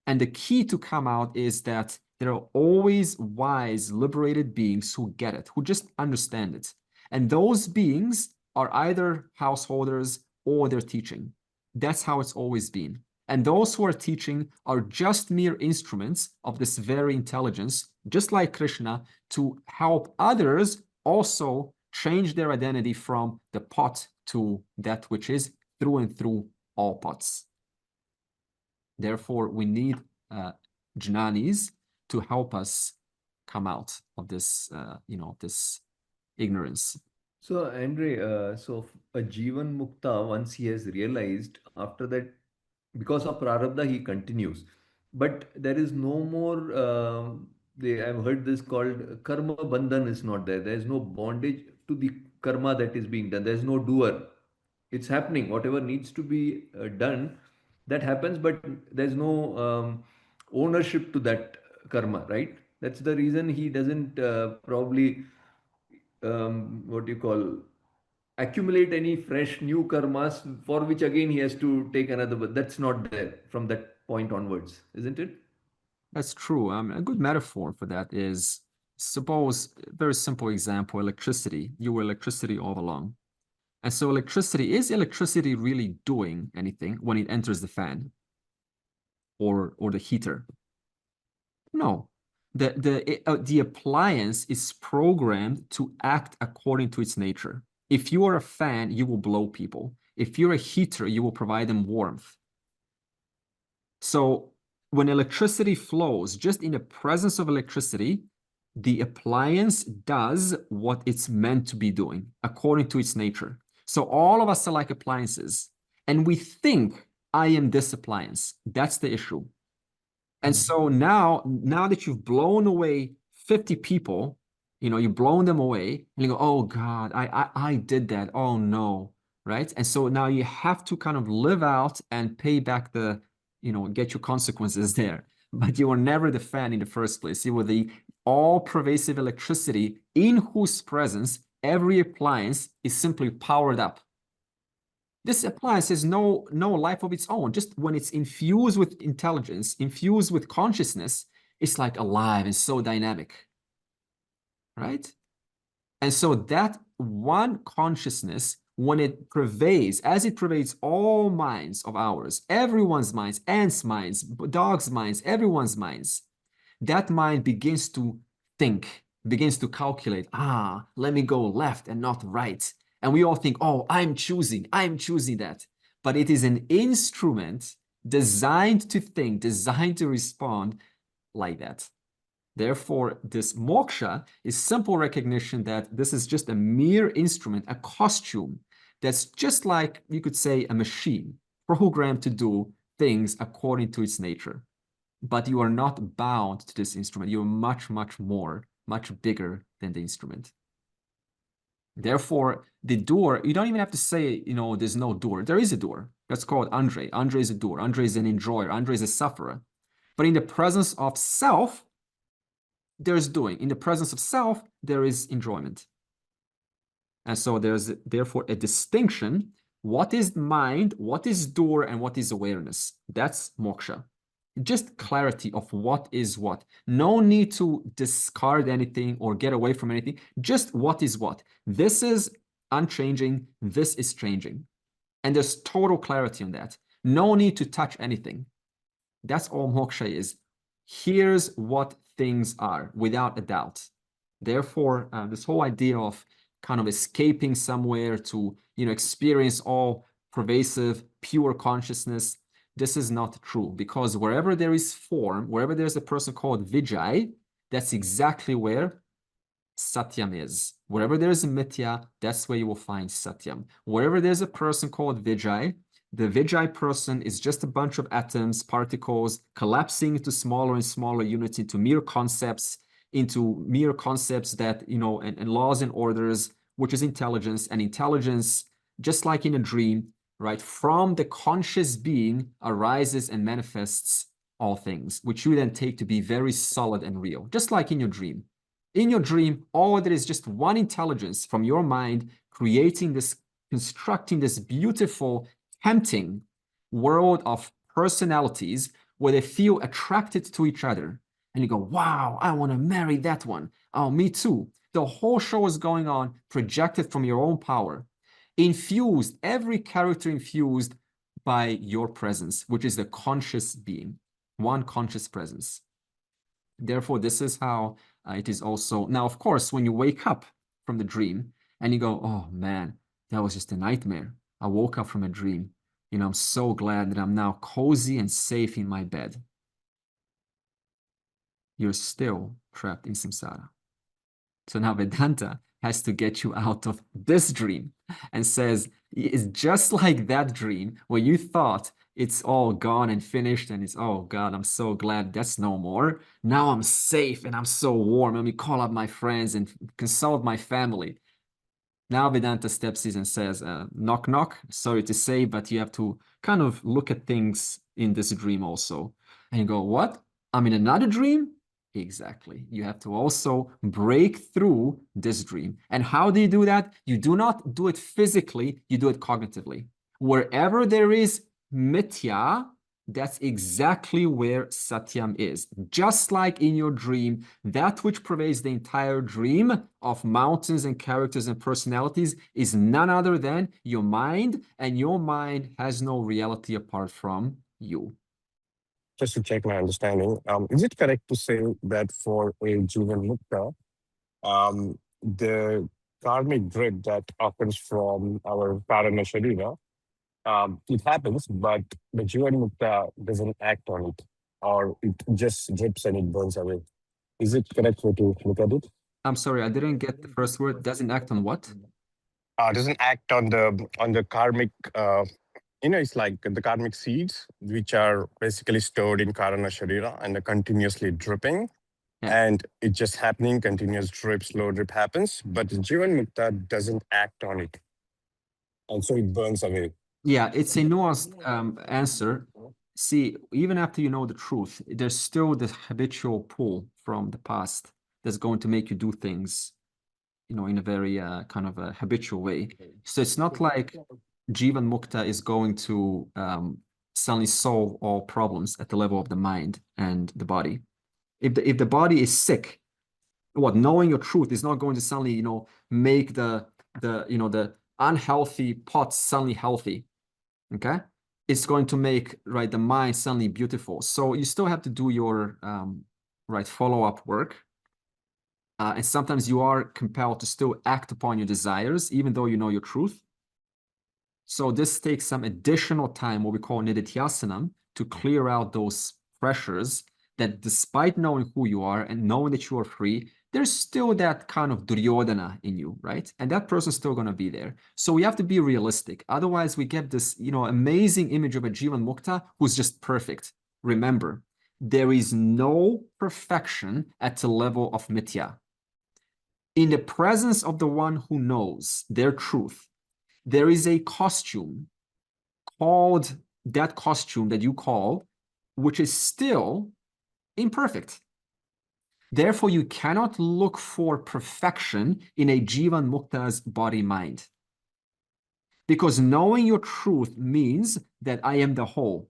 And the key to come out is that there are always wise, liberated beings who get it, who just understand it. And those beings are either householders or they're teaching. That's how it's always been. And those who are teaching are just mere instruments of this very intelligence, just like Krishna, to help others also change their identity from the pot to that which is through and through all pots. Therefore, we need Jnanis to help us come out of this, this ignorance. So, Andre, so a Jivan Mukta, once he has realized, after that, because of Prarabdha, he continues. But there is no more, I've heard this called Karma Bandhan is not there. There is no bondage to the karma that is being done. There is no doer. It's happening. Whatever needs to be done, that happens, but there's no ownership to that karma, right? That's the reason he doesn't probably, what do you call, accumulate any fresh new karmas for which again he has to take another, but that's not there from that point onwards, isn't it? That's true. A good metaphor for that is, suppose, very simple example, electricity. You were electricity all along. And so is electricity really doing anything when it enters the fan or the heater? No. The appliance is programmed to act according to its nature. If you are a fan, you will blow people. If you're a heater, you will provide them warmth. So when electricity flows, just in the presence of electricity, the appliance does what it's meant to be doing according to its nature. So all of us are like appliances, and we think I am this appliance. That's the issue. And so now that you've blown away 50 people, you've blown them away, and you go, oh God, I did that. Oh no, right? And so now you have to kind of live out and pay back the, get your consequences there. But you were never the fan in the first place. You were the all-pervasive electricity in whose presence every appliance is simply powered up. This appliance has no life of its own. Just when it's infused with intelligence, infused with consciousness, it's like alive and so dynamic, right? And so that one consciousness, when it pervades, as it pervades all minds of ours, everyone's minds, ants' minds, dogs' minds, everyone's minds, that mind begins to think, begins to calculate, let me go left and not right. And we all think, oh, I'm choosing that. But it is an instrument designed to think, designed to respond like that. Therefore, this moksha is simple recognition that this is just a mere instrument, a costume that's just like, you could say, a machine programmed to do things according to its nature. But you are not bound to this instrument. You're much, much more, much bigger than the instrument. Therefore, the doer, you don't even have to say, there's no doer. There is a doer. That's called Andre. Andre is a doer. Andre is an enjoyer. Andre is a sufferer. But in the presence of self, there's doing. In the presence of self, there is enjoyment. And so there's therefore a distinction. What is mind, what is doer, and what is awareness? That's moksha. Just clarity of what is what. No need to discard anything or get away from anything. Just what is what. This is unchanging. This is changing. And there's total clarity on that. No need to touch anything. That's all moksha is. Here's what things are without a doubt. Therefore, this whole idea of kind of escaping somewhere to, experience all pervasive pure consciousness. This is not true, because wherever there is form, wherever there's a person called Vijay, that's exactly where Satyam is. Wherever there's a Mithya, that's where you will find Satyam. Wherever there's a person called Vijay, the Vijay person is just a bunch of atoms, particles, collapsing into smaller and smaller units, into mere concepts that, and laws and orders, which is intelligence. And intelligence, just like in a dream, right, from the conscious being arises and manifests all things, which you then take to be very solid and real, just like in your dream. In your dream, all there is just one intelligence from your mind creating this, constructing this beautiful, tempting world of personalities where they feel attracted to each other. And you go, wow, I want to marry that one. Oh, me too. The whole show is going on, projected from your own power. Infused, every character infused by your presence, which is the conscious being, one conscious presence. Therefore, this is how it is also. Now, of course, when you wake up from the dream and you go, oh man, that was just a nightmare. I woke up from a dream. I'm so glad that I'm now cozy and safe in my bed. You're still trapped in samsara. So now Vedanta has to get you out of this dream and says, it's just like that dream where you thought it's all gone and finished and it's, oh God, I'm so glad that's no more. Now I'm safe and I'm so warm. Let me call up my friends and consult my family. Now Vedanta steps in and says, knock, knock, sorry to say, but you have to kind of look at things in this dream also. And you go, what? I'm in another dream? Exactly. You have to also break through this dream. And how do you do that? You do not do it physically, you do it cognitively. Wherever there is mithya, that's exactly where Satyam is. Just like in your dream, that which pervades the entire dream of mountains and characters and personalities is none other than your mind, and your mind has no reality apart from you. Just to check my understanding, is it correct to say that for a Jivan Mukta, the karmic drip that occurs from our Karana Sharira, it happens, but the Jivan Mukta doesn't act on it, or it just drips and it burns away? Is it correct way to look at it? I'm sorry, I didn't get the first word. Doesn't act on what? Doesn't act on the karmic. It's like the karmic seeds, which are basically stored in Karana Sharira and are continuously dripping. Yeah. And it's just happening, continuous drip, slow drip happens, but the Jivan Mukta doesn't act on it. And so it burns away. Yeah, it's a nuanced answer. See, even after you know the truth, there's still this habitual pull from the past that's going to make you do things, in a very kind of a habitual way. So it's not like Jivan Mukta is going to suddenly solve all problems at the level of the mind and the body. If the body is sick, knowing your truth is not going to suddenly, make the unhealthy pot suddenly healthy. Okay? It's going to make, right, the mind suddenly beautiful. So you still have to do your follow-up work. And sometimes you are compelled to still act upon your desires, even though you know your truth. So this takes some additional time, what we call nididhyasanam, to clear out those pressures that, despite knowing who you are and knowing that you are free, there's still that kind of Duryodhana in you, right? And that person's still going to be there. So we have to be realistic. Otherwise, we get this, amazing image of a Jivan Mukta who's just perfect. Remember, there is no perfection at the level of mithya. In the presence of the one who knows their truth, there is a costume called that costume that you call, which is still imperfect. Therefore, you cannot look for perfection in a Jivan Mukta's body-mind. Because knowing your truth means that I am the whole.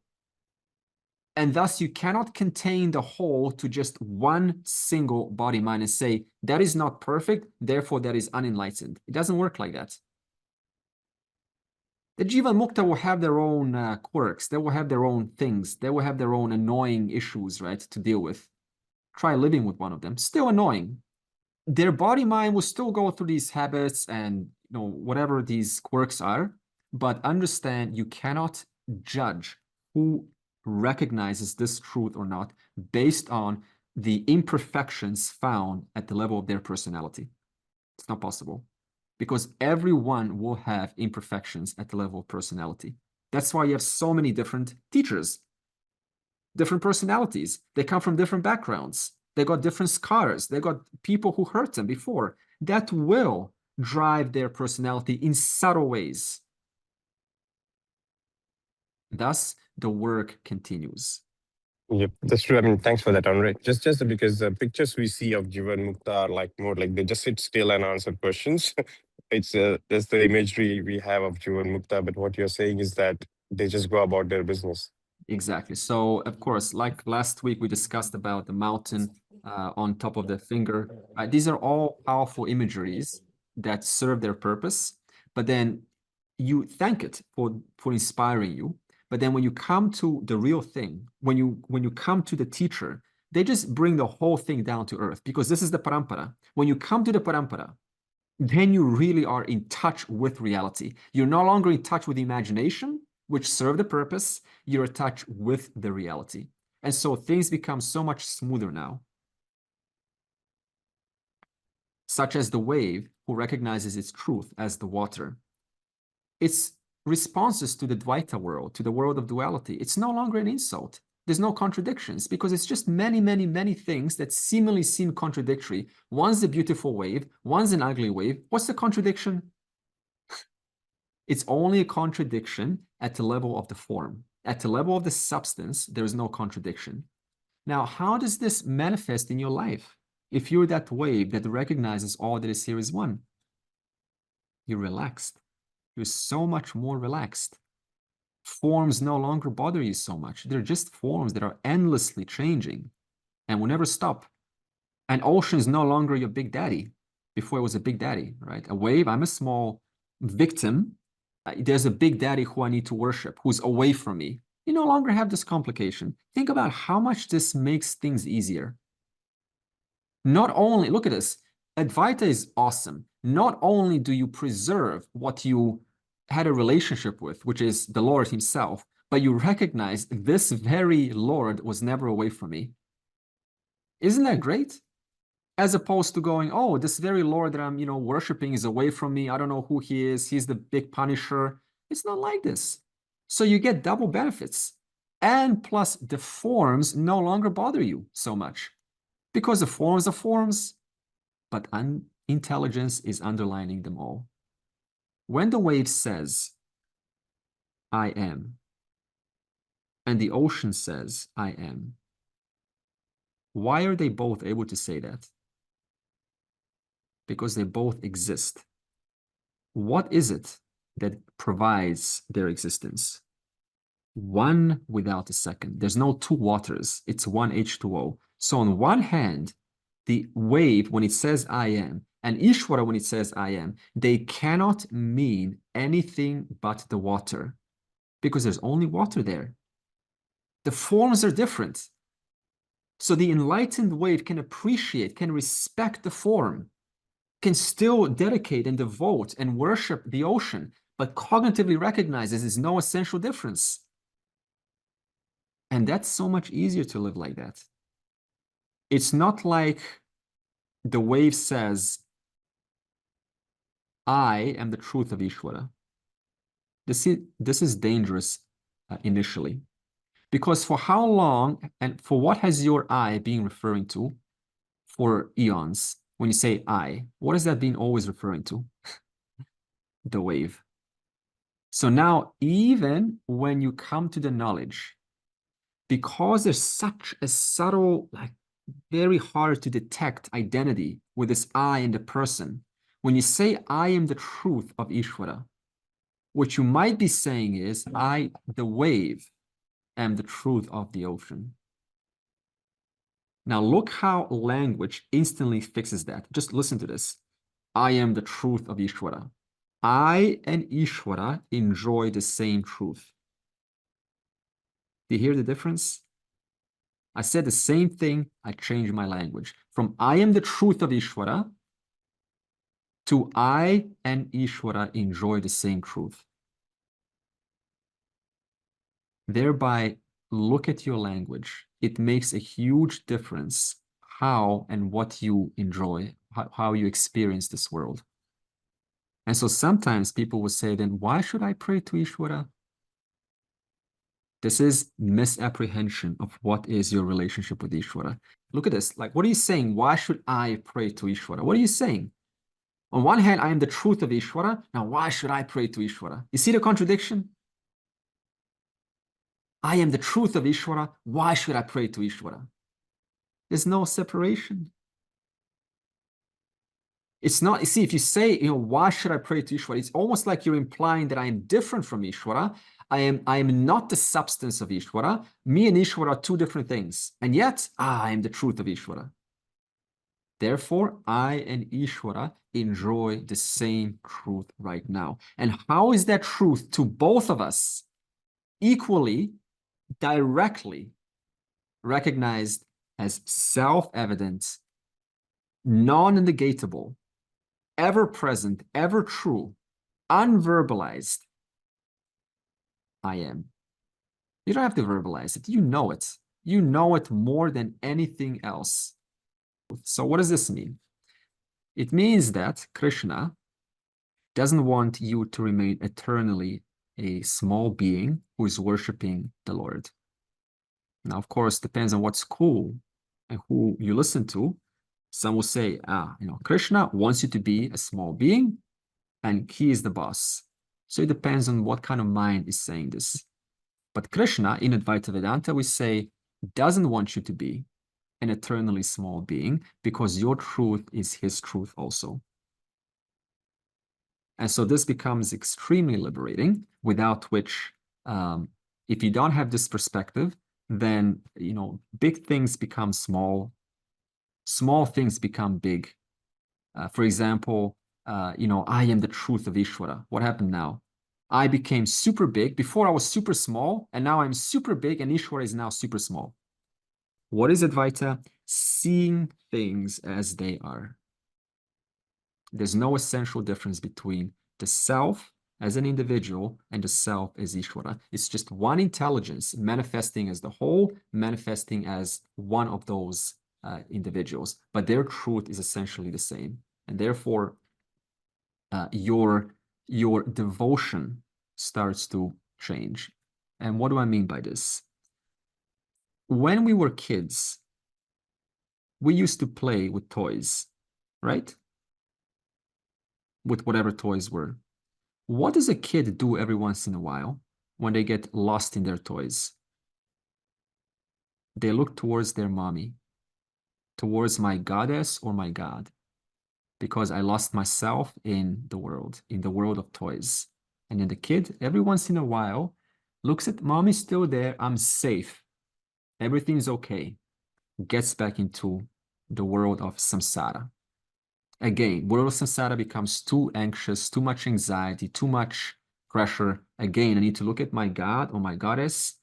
And thus, you cannot contain the whole to just one single body-mind and say, that is not perfect, therefore that is unenlightened. It doesn't work like that. The Jivan Mukta will have their own quirks. They will have their own things. They will have their own annoying issues, right, to deal with. Try living with one of them. Still annoying. Their body-mind will still go through these habits and, whatever these quirks are. But understand, you cannot judge who recognizes this truth or not based on the imperfections found at the level of their personality. It's not possible, because everyone will have imperfections at the level of personality. That's why you have so many different teachers, different personalities. They come from different backgrounds. They got different scars. They got people who hurt them before. That will drive their personality in subtle ways. Thus, the work continues. Yep, that's true. I mean, thanks for that, Andre. Just because the pictures we see of Jiva and Mukta are like more like they just sit still and answer questions. It's that's the imagery we have of Jiva and Mukta. But what you're saying is that they just go about their business. Exactly. So, of course, like last week, we discussed about the mountain on top of the finger. These are all powerful imageries that serve their purpose, but then you thank it for inspiring you. But then when you come to the real thing, when you come to the teacher, they just bring the whole thing down to earth, because this is the parampara. When you come to the parampara, then you really are in touch with reality. You're no longer in touch with imagination, which serve the purpose. You're in touch with the reality. And so things become so much smoother now. Such as the wave who recognizes its truth as the water. Its responses to the Advaita world, to the world of duality, it's no longer an insult. There's no contradictions, because it's just many, many, many things that seemingly seem contradictory. One's a beautiful wave, one's an ugly wave. What's the contradiction? It's only a contradiction at the level of the form. At the level of the substance, there is no contradiction. Now, how does this manifest in your life? If you're that wave that recognizes all that is here is one, you're relaxed. You're so much more relaxed. Forms no longer bother you so much. They're just forms that are endlessly changing and will never stop. An ocean is no longer your big daddy. Before it was a big daddy, right? A wave, I'm a small victim. There's a big daddy who I need to worship, who's away from me. You no longer have this complication. Think about how much this makes things easier. Not only, look at this, Advaita is awesome. Not only do you preserve what you had a relationship with, which is the Lord himself, but you recognize this very Lord was never away from me. Isn't that great? As opposed to going, oh, this very Lord that I'm, worshiping is away from me. I don't know who he is. He's the big punisher. It's not like this. So you get double benefits. And plus the forms no longer bother you so much, because the forms are forms, but intelligence is underlining them all. When the wave says, I am, and the ocean says, I am, why are they both able to say that? Because they both exist. What is it that provides their existence? One without a second. There's no two waters. It's one H2O. So on one hand, the wave, when it says I am, and Ishvara, when it says I am, they cannot mean anything but the water, because there's only water there. The forms are different. So the enlightened wave can appreciate, can respect the form, can still dedicate and devote and worship the ocean, but cognitively recognizes there's no essential difference. And that's so much easier to live like that. It's not like the wave says, I am the truth of Ishvara. This is dangerous initially, because for how long and for what has your I been referring to for eons? When you say I, what has that been always referring to? The wave. So now, even when you come to the knowledge, because there's such a subtle, very hard to detect identity with this I in the person, when you say, I am the truth of Ishvara, what you might be saying is, I, the wave, am the truth of the ocean. Now look how language instantly fixes that. Just listen to this. I am the truth of Ishvara. I and Ishvara enjoy the same truth. Do you hear the difference? I said the same thing, I changed my language. From I am the truth of Ishvara to I and Ishvara enjoy the same truth. Thereby, look at your language. It makes a huge difference how and what you enjoy, how you experience this world. And so sometimes people will say, then why should I pray to Ishvara? This is misapprehension of what is your relationship with Ishvara. Look at this. Like, what are you saying? Why should I pray to Ishvara? What are you saying? On one hand, I am the truth of Ishvara. Now, why should I pray to Ishvara? You see the contradiction? I am the truth of Ishvara. Why should I pray to Ishvara? There's no separation. It's not, you see, if you say, why should I pray to Ishvara? It's almost like you're implying that I am different from Ishvara. I am not the substance of Ishvara. Me and Ishvara are two different things. And yet, I am the truth of Ishvara. Therefore, I and Ishvara enjoy the same truth right now. And how is that truth to both of us equally, directly recognized as self-evident, non-negatable, ever-present, ever-true, unverbalized? I am. You don't have to verbalize it. You know it. You know it more than anything else. So what does this mean? It means that Krishna doesn't want you to remain eternally a small being who is worshiping the Lord. Now, of course, depends on what's cool and who you listen to. Some will say, Krishna wants you to be a small being and he is the boss. So it depends on what kind of mind is saying this. But Krishna, in Advaita Vedanta, we say, doesn't want you to be an eternally small being because your truth is his truth also. And so this becomes extremely liberating, without which, if you don't have this perspective, then, big things become small, small things become big. For example, I am the truth of Ishvara. What happened now? I became super big. Before I was super small, and now I'm super big, and Ishvara is now super small. What is Advaita? Seeing things as they are. There's no essential difference between the self as an individual and the self as Ishvara. It's just one intelligence manifesting as the whole, manifesting as one of those individuals. But their truth is essentially the same. And therefore, your devotion starts to change. And what do I mean by this? When we were kids, we used to play with toys, right? With whatever toys were. What does a kid do every once in a while when they get lost in their toys? They look towards their mommy, towards my goddess or my god, because I lost myself in the world of toys. And then the kid, every once in a while, looks at mommy's still there, I'm safe, everything's okay, gets back into the world of samsara. Again, world of samsara becomes too anxious, too much anxiety, too much pressure. Again, I need to look at my god or my goddess.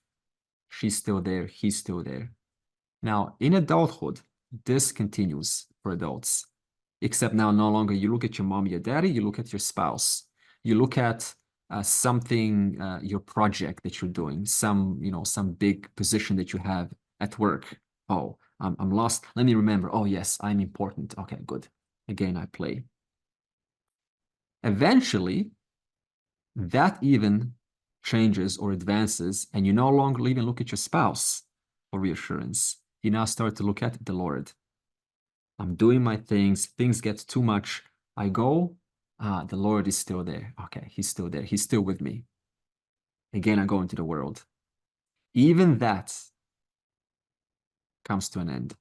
She's still there, he's still there. Now, in adulthood, this continues for adults, except now no longer you look at your mom, your daddy, you look at your spouse. You look at something, your project that you're doing, some big position that you have at work. Oh, I'm lost. Let me remember. Oh, yes, I'm important. Okay, good. Again, I play. Eventually, that even changes or advances, and you no longer even look at your spouse for reassurance. You now start to look at the Lord. I'm doing my things. Things get too much. I go, the Lord is still there. Okay, he's still there. He's still with me. Again, I go into the world. Even that comes to an end.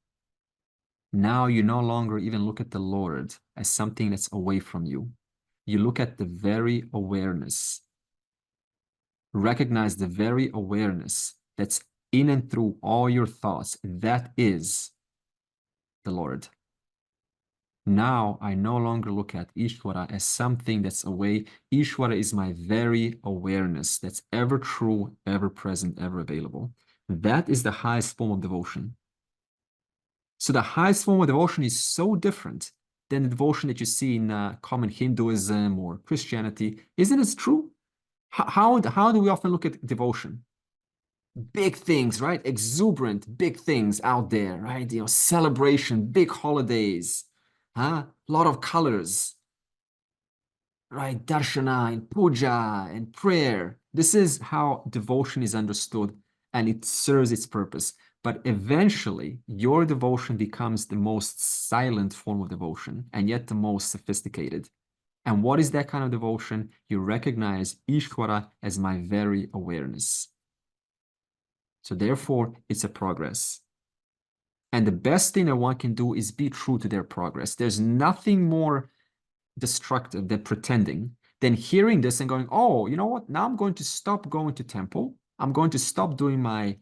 Now you no longer even look at the Lord as something that's away from you. You look at the very awareness. Recognize the very awareness that's in and through all your thoughts. That is the Lord. Now I no longer look at Ishvara as something that's away. Ishvara is my very awareness that's ever true, ever present, ever available. That is the highest form of devotion. So the highest form of devotion is so different than the devotion that you see in common Hinduism or Christianity. Isn't it true? How do we often look at devotion? big things, right? Exuberant, big things out there, right? You know, celebration, big holidays, huh? A lot of colors, right? Darshana and puja and prayer. This is how devotion is understood, and it serves its purpose. But eventually, your devotion becomes the most silent form of devotion, and yet the most sophisticated. And what is that kind of devotion? You recognize Ishvara as my very awareness. So therefore, it's a progress. And the best thing that one can do is be true to their progress. There's nothing more destructive than pretending, than hearing this and going, oh, you know what? Now I'm going to stop going to temple. I'm going to stop doing my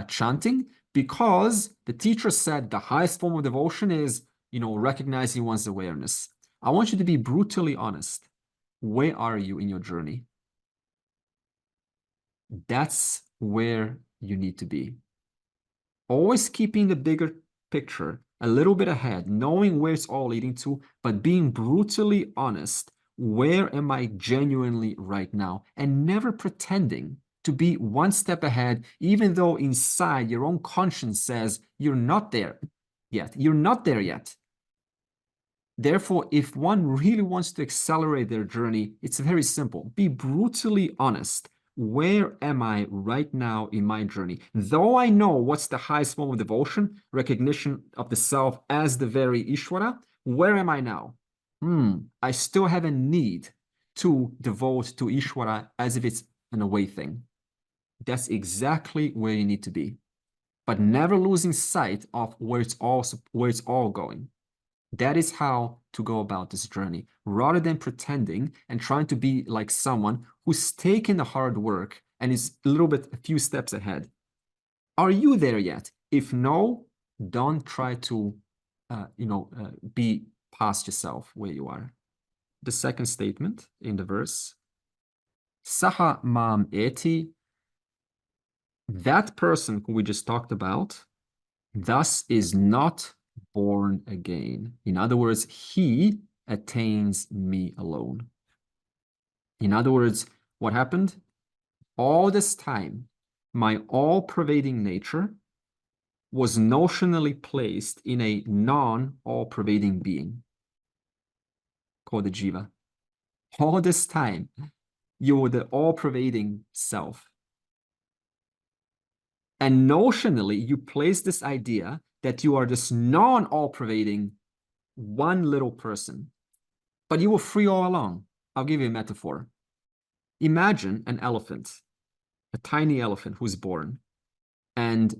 chanting because the teacher said the highest form of devotion is, you know, recognizing one's awareness. I want you to be brutally honest. Where are you in your journey? That's where you need to be. Always keeping the bigger picture a little bit ahead, knowing where it's all leading to, but being brutally honest. Where am I genuinely right now? And never pretending to be one step ahead, even though inside your own conscience says you're not there yet. You're not there yet. Therefore, if one really wants to accelerate their journey, it's very simple. Be brutally honest. Where am I right now in my journey? Though I know what's the highest form of devotion, recognition of the self as the very Ishvara, where am I now? I still have a need to devote to Ishvara as if it's an away thing. That's exactly where you need to be, but never losing sight of where it's all going. That is how to go about this journey, rather than pretending and trying to be like someone who's taken the hard work and is a few steps ahead. Are you there yet? If no, don't try to, be past yourself where you are. The second statement in the verse, Saha mam eti, that person who we just talked about, thus is not born again. In other words, he attains me alone. In other words, what happened? All this time, my all-pervading nature was notionally placed in a non-all-pervading being called the Jiva. All this time, you were the all-pervading self. And notionally, you place this idea that you are this non-all-pervading one little person, but you were free all along. I'll give you a metaphor. Imagine an elephant, a tiny elephant who's born, and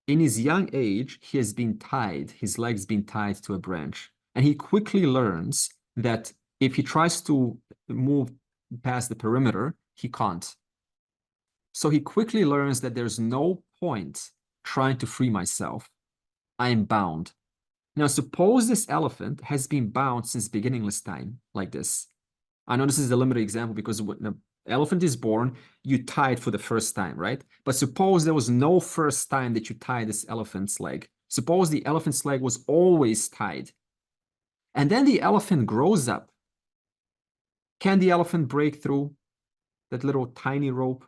in his young age, he has been tied, his legs been tied to a branch, and he quickly learns that if he tries to move past the perimeter, he can't. So he quickly learns that there's no point trying to free myself. I am bound. Now, suppose this elephant has been bound since beginningless time, like this. I know this is a limited example because when the elephant is born, you tie it for the first time, right? But suppose there was no first time that you tie this elephant's leg. Suppose the elephant's leg was always tied. And then the elephant grows up. Can the elephant break through that little tiny rope?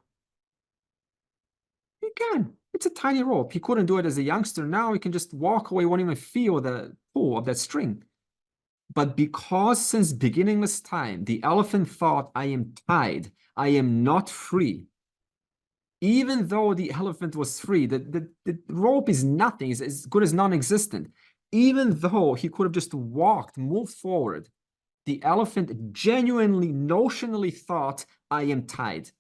He can. It's a tiny rope. He couldn't do it as a youngster. Now he can just walk away, won't even feel the pull of that string. But because since beginningless time, the elephant thought, I am tied, I am not free. Even though the elephant was free, the rope is nothing, it's as good as non-existent. Even though he could have just walked, moved forward, the elephant genuinely, notionally thought, I am tied.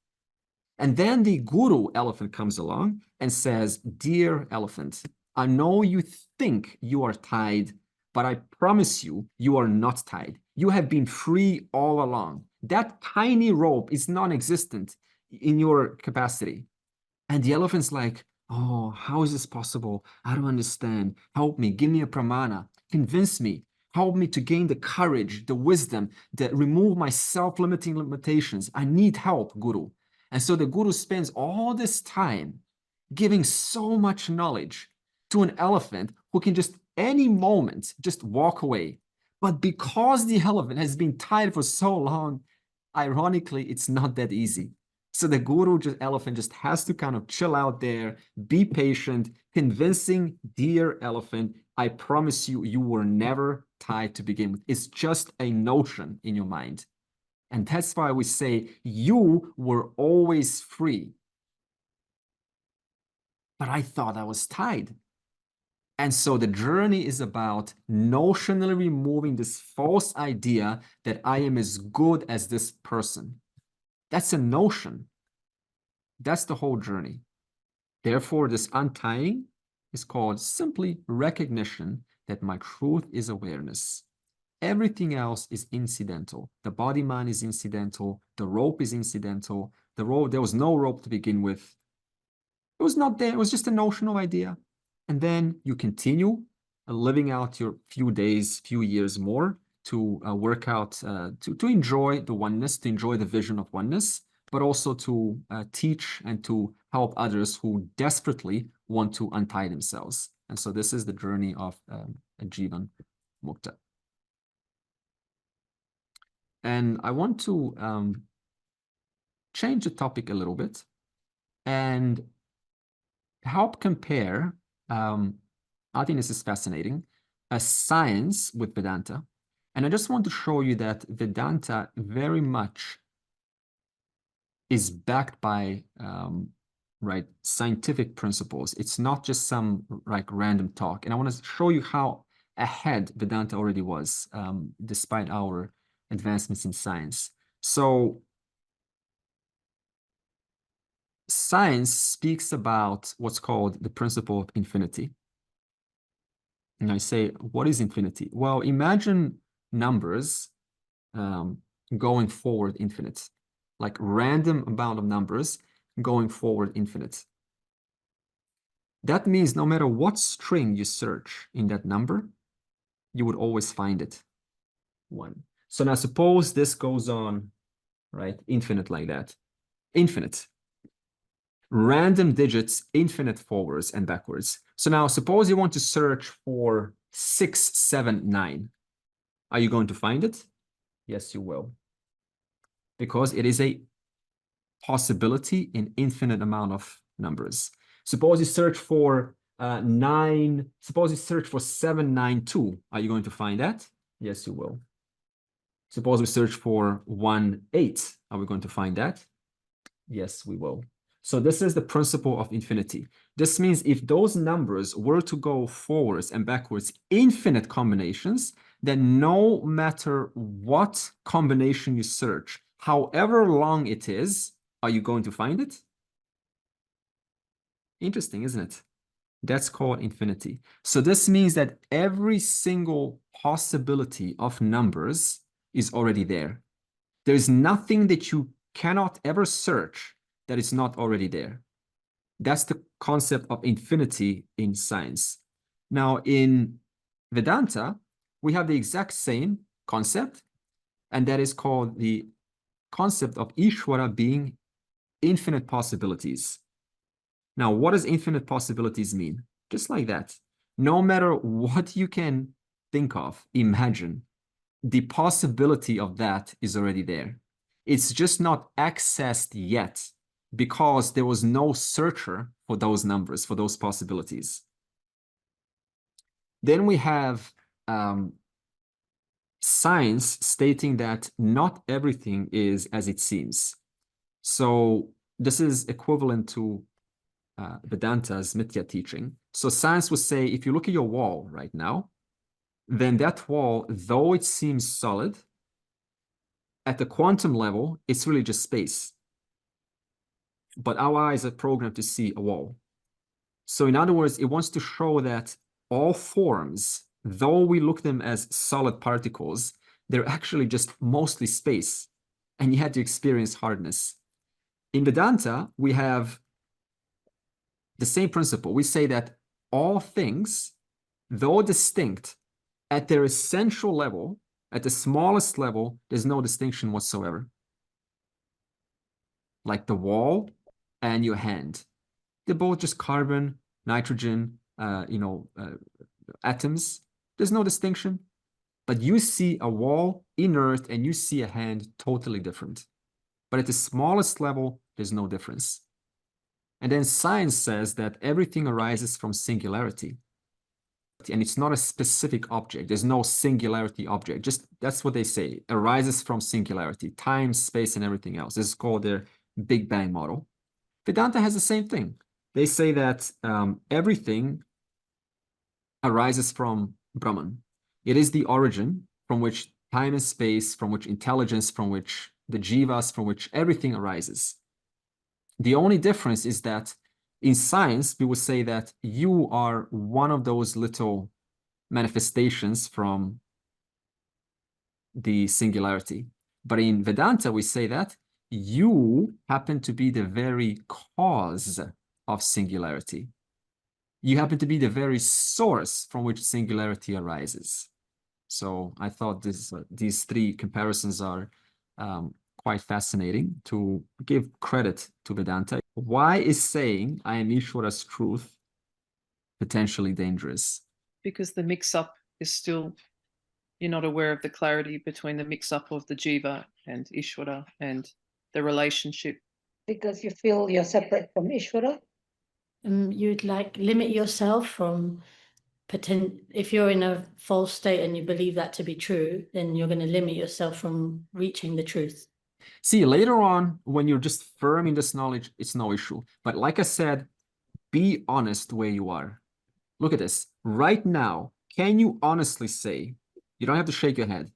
And then the guru elephant comes along and says, dear elephant, I know you think you are tied, but I promise you, you are not tied. You have been free all along. That tiny rope is non-existent in your capacity. And the elephant's like, oh, how is this possible? I don't understand. Help me. Give me a pramana. Convince me. Help me to gain the courage, the wisdom, that remove my self-limiting limitations. I need help, Guru. And so the Guru spends all this time giving so much knowledge to an elephant who can just any moment just walk away. But because the elephant has been tied for so long, ironically, it's not that easy. So the guru elephant just has to kind of chill out there, be patient, convincing dear elephant, I promise you, you were never tied to begin with. It's just a notion in your mind. And that's why we say you were always free. But I thought I was tied. And so the journey is about notionally removing this false idea that I am as good as this person. That's a notion. That's the whole journey. Therefore, this untying is called simply recognition that my truth is awareness. Everything else is incidental. The body mind is incidental. The rope is incidental. The rope, there was no rope to begin with. It was not there. It was just a notional idea. And then you continue living out your few days, few years more to work out, to enjoy the oneness, to enjoy the vision of oneness, but also to teach and to help others who desperately want to untie themselves. And so this is the journey of Jivan Mukta. And I want to change the topic a little bit and help compare, I think this is fascinating, science with Vedanta. And I just want to show you that Vedanta very much is backed by scientific principles. It's not just some random talk. And I want to show you how ahead Vedanta already was, despite our advancements in science. So science speaks about what's called the principle of infinity. And I say, what is infinity? Well, imagine numbers going forward infinite, like random amount of numbers going forward infinite. That means no matter what string you search in that number, you would always find it. One. So now suppose this goes on, infinite like that. Infinite. Random digits, infinite forwards and backwards. So now suppose you want to search for 679. Are you going to find it? Yes, you will. Because it is a possibility in infinite amount of numbers. Suppose you search for 792. Are you going to find that? Yes, you will. Suppose we search for 18. Are we going to find that? Yes, we will. So this is the principle of infinity. This means if those numbers were to go forwards and backwards, infinite combinations, then no matter what combination you search, however long it is, are you going to find it? Interesting, isn't it? That's called infinity. So this means that every single possibility of numbers is already there. There is nothing that you cannot ever search that is not already there. That's the concept of infinity in science. Now, in Vedanta, we have the exact same concept, and that is called the concept of Ishvara being infinite possibilities. Now, what does infinite possibilities mean? Just like that. No matter what you can think of, imagine, the possibility of that is already there. It's just not accessed yet because there was no searcher for those numbers, for those possibilities. Then we have science stating that not everything is as it seems. So this is equivalent to Vedanta's Mithya teaching. So science would say, if you look at your wall right now, then that wall, though it seems solid, at the quantum level, it's really just space. But our eyes are programmed to see a wall. So in other words, it wants to show that all forms, though we look at them as solid particles, they're actually just mostly space. And you had to experience hardness. In Vedanta, we have the same principle. We say that all things, though distinct, at their essential level, at the smallest level, there's no distinction whatsoever. Like the wall and your hand. They're both just carbon, nitrogen, atoms. There's no distinction. But you see a wall inert and you see a hand totally different. But at the smallest level, There's no difference. And then science says that everything arises from singularity. And it's not a specific object. There's no singularity object. Just that's what they say. Arises from singularity, time, space, and everything else. This is called their Big Bang model. Vedanta has the same thing. They say that everything arises from Brahman. It is the origin from which time and space, from which intelligence, from which the jivas, from which everything arises. The only difference is that in science, we would say that you are one of those little manifestations from the singularity. But in Vedanta, we say that you happen to be the very cause of singularity. You happen to be the very source from which singularity arises. So I thought these three comparisons are quite fascinating to give credit to Vedanta. Why is saying I am Ishvara's truth potentially dangerous? Because the mix-up is still, you're not aware of the clarity between the mix-up of the Jiva and Ishvara and the relationship. Because you feel you're separate from Ishvara? You'd like limit yourself from if you're in a false state and you believe that to be true, then you're going to limit yourself from reaching the truth. See, later on, when you're just firm in this knowledge, it's no issue. But like I said, be honest where you are. Look at this. Right now, can you honestly say, you don't have to shake your head,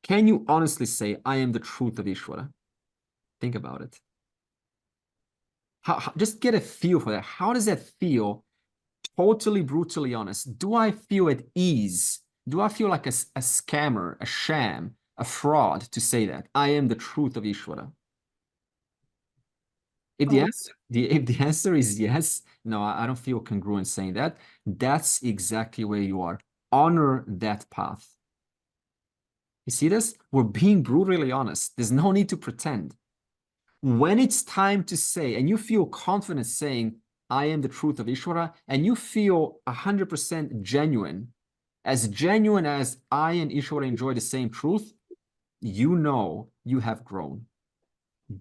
can you honestly say, I am the truth of Ishvara? Think about it. Just get a feel for that. How does that feel? Totally brutally honest. Do I feel at ease? Do I feel like a scammer, a sham, a fraud to say that I am the truth of Ishvara? If the answer is yes, no, I don't feel congruent saying that. That's exactly where you are. Honor that path. You see this? We're being brutally honest. There's no need to pretend. When it's time to say, and you feel confident saying, I am the truth of Ishvara, and you feel 100% genuine as I and Ishvara enjoy the same truth, you know you have grown.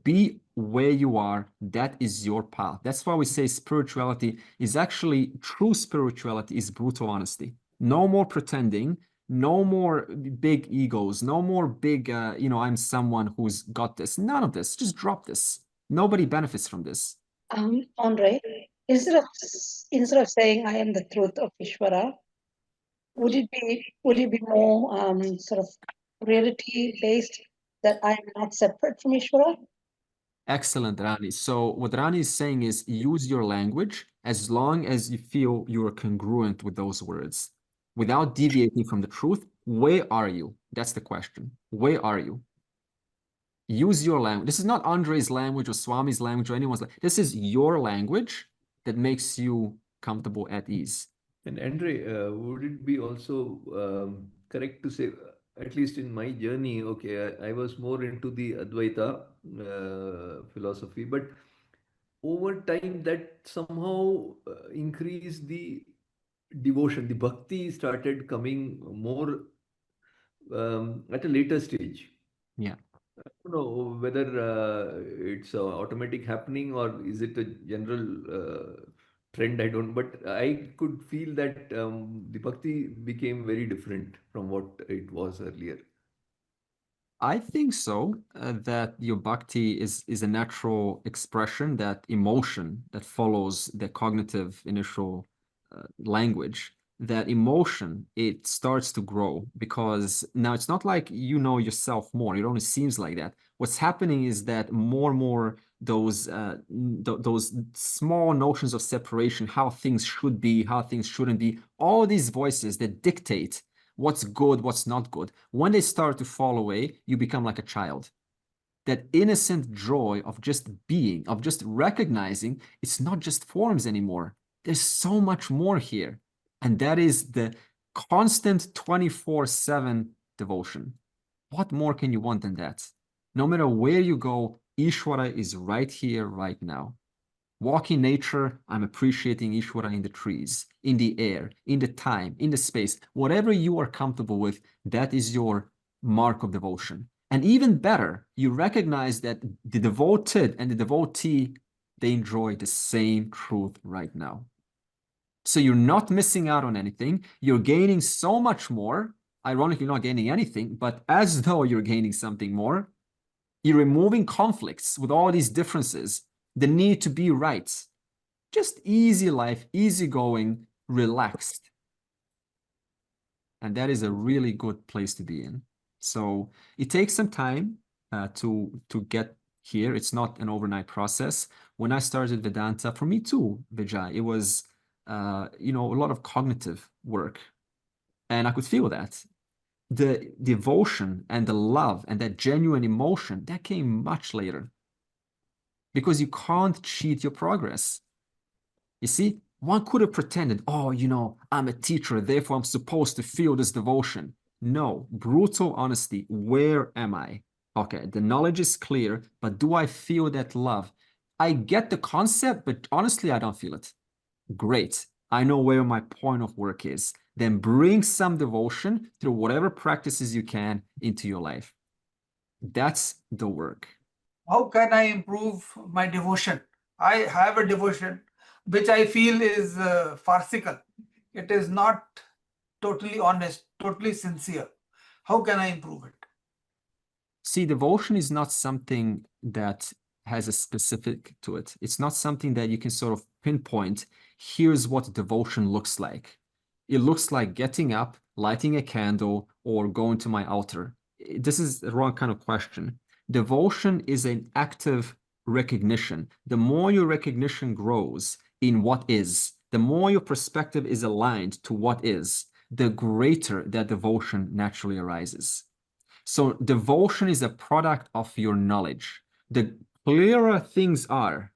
Be where you are. That is your path. That's why we say spirituality is actually, true spirituality is brutal honesty. No more pretending, no more big egos, no more big, I'm someone who's got this. None of this. Just drop this. Nobody benefits from this. Andre, instead of saying I am the truth of Ishvara, would it be more sort of reality based that I am not separate from Ishvara? Excellent, Rani. So what Rani is saying is use your language as long as you feel you are congruent with those words, without deviating from the truth. Where are you? That's the question. Where are you? Use your language. This is not Andre's language or Swami's language or anyone's language. This is your language that makes you comfortable at ease. And Andre, would it be also correct to say, at least in my journey, okay, I was more into the Advaita philosophy, but over time that somehow increased the devotion, the bhakti started coming more at a later stage. Yeah. I don't know whether it's automatic happening or is it a general trend. I don't, but I could feel that the bhakti became very different from what it was earlier. I think so, that your bhakti is a natural expression, that emotion that follows the cognitive initial language, that emotion, it starts to grow because now it's not like you know yourself more. It only seems like that. What's happening is that more and more those small notions of separation, how things should be, how things shouldn't be, all these voices that dictate what's good, what's not good. When they start to fall away, you become like a child. That innocent joy of just being, of just recognizing it's not just forms anymore. There's so much more here. And that is the constant 24/7 devotion. What more can you want than that? No matter where you go, Ishvara is right here, right now. Walk in nature, I'm appreciating Ishvara in the trees, in the air, in the time, in the space. Whatever you are comfortable with, that is your mark of devotion. And even better, you recognize that the devoted and the devotee, they enjoy the same truth right now. So you're not missing out on anything. You're gaining so much more. Ironically, you're not gaining anything, but as though you're gaining something more. You're removing conflicts with all these differences, the need to be right. Just easy life, easy going, relaxed. And that is a really good place to be in. So it takes some time to get here. It's not an overnight process. When I started Vedanta, for me too, Vijay, it was a lot of cognitive work. And I could feel that. The devotion and the love and that genuine emotion, that came much later. Because you can't cheat your progress. You see, one could have pretended, oh, I'm a teacher, therefore I'm supposed to feel this devotion. No, brutal honesty. Where am I? Okay, the knowledge is clear, but do I feel that love? I get the concept, but honestly, I don't feel it. Great. I know where my point of work is. Then bring some devotion through whatever practices you can into your life. That's the work. How can I improve my devotion? I have a devotion which I feel is farcical. It is not totally honest, totally sincere. How can I improve it? See, devotion is not something that has a specific to it. It's not something that you can sort of pinpoint. Here's what devotion looks like. It looks like getting up, lighting a candle, or going to my altar. This is the wrong kind of question. Devotion is an active recognition. The more your recognition grows in what is, the more your perspective is aligned to what is, the greater that devotion naturally arises. So devotion is a product of your knowledge. The clearer things are,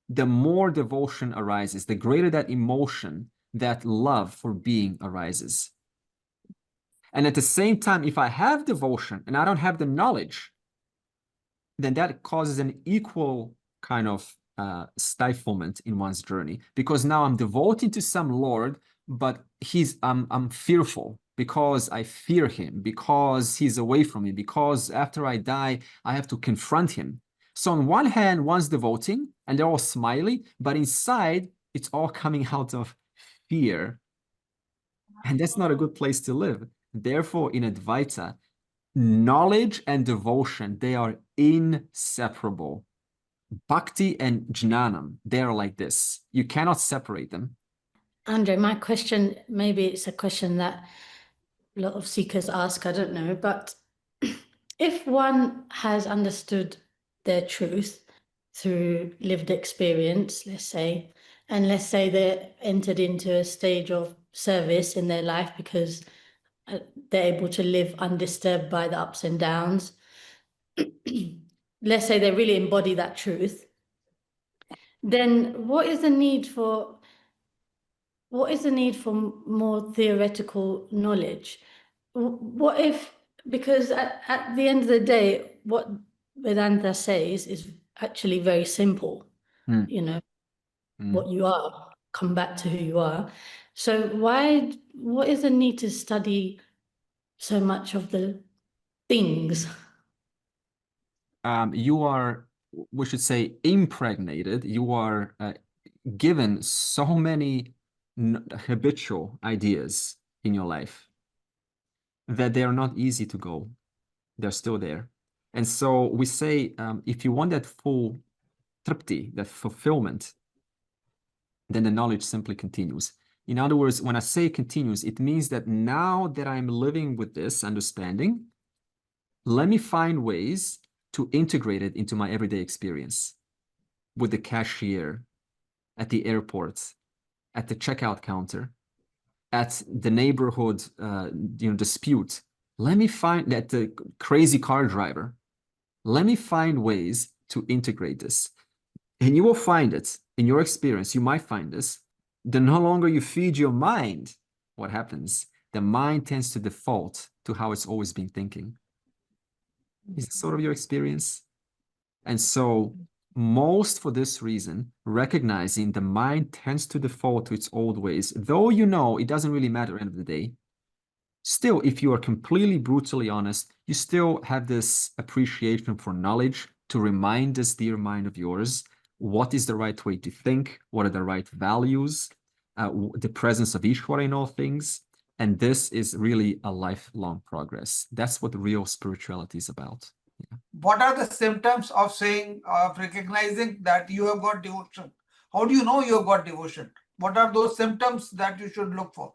the more devotion arises, the greater that emotion, that love for being arises. And at the same time, if I have devotion and I don't have the knowledge, then that causes an equal kind of stiflement in one's journey, because now I'm devoting to some Lord, but I'm fearful because I fear him, because he's away from me, because after I die, I have to confront him. So on one hand, one's devoting and they're all smiley, but inside it's all coming out of fear. And that's not a good place to live. Therefore, in Advaita, knowledge and devotion, they are inseparable. Bhakti and Jnanam, they are like this. You cannot separate them. Andre, my question, maybe it's a question that a lot of seekers ask, I don't know, but if one has understood their truth through lived experience, let's say, and let's say they entered into a stage of service in their life because they're able to live undisturbed by the ups and downs. Let's say they really embody that truth. Then what is the need for more theoretical knowledge? What if, because at the end of the day, what Vedanta says is actually very simple. What you are, come back to who you are. So what is the need to study so much of the things? You are, we should say, impregnated. You are given so many habitual ideas in your life that they are not easy to go. They're still there. And so we say, if you want that full tripti, that fulfillment, then the knowledge simply continues. In other words, when I say continues, it means that now that I'm living with this understanding, let me find ways to integrate it into my everyday experience with the cashier, at the airport, at the checkout counter, at the neighborhood dispute. Let me find that the crazy car driver. Let me find ways to integrate this. And you will find it in your experience. You might find this. The no longer you feed your mind, what happens? The mind tends to default to how it's always been thinking. Is sort of your experience? And so most for this reason, recognizing the mind tends to default to its old ways, though it doesn't really matter at the end of the day. Still, if you are completely brutally honest, you still have this appreciation for knowledge to remind this dear mind of yours what is the right way to think, what are the right values, the presence of Ishvara in all things. And this is really a lifelong progress. That's what real spirituality is about. Yeah. What are the symptoms of saying, of recognizing that you have got devotion? How do you know you have got devotion? What are those symptoms that you should look for?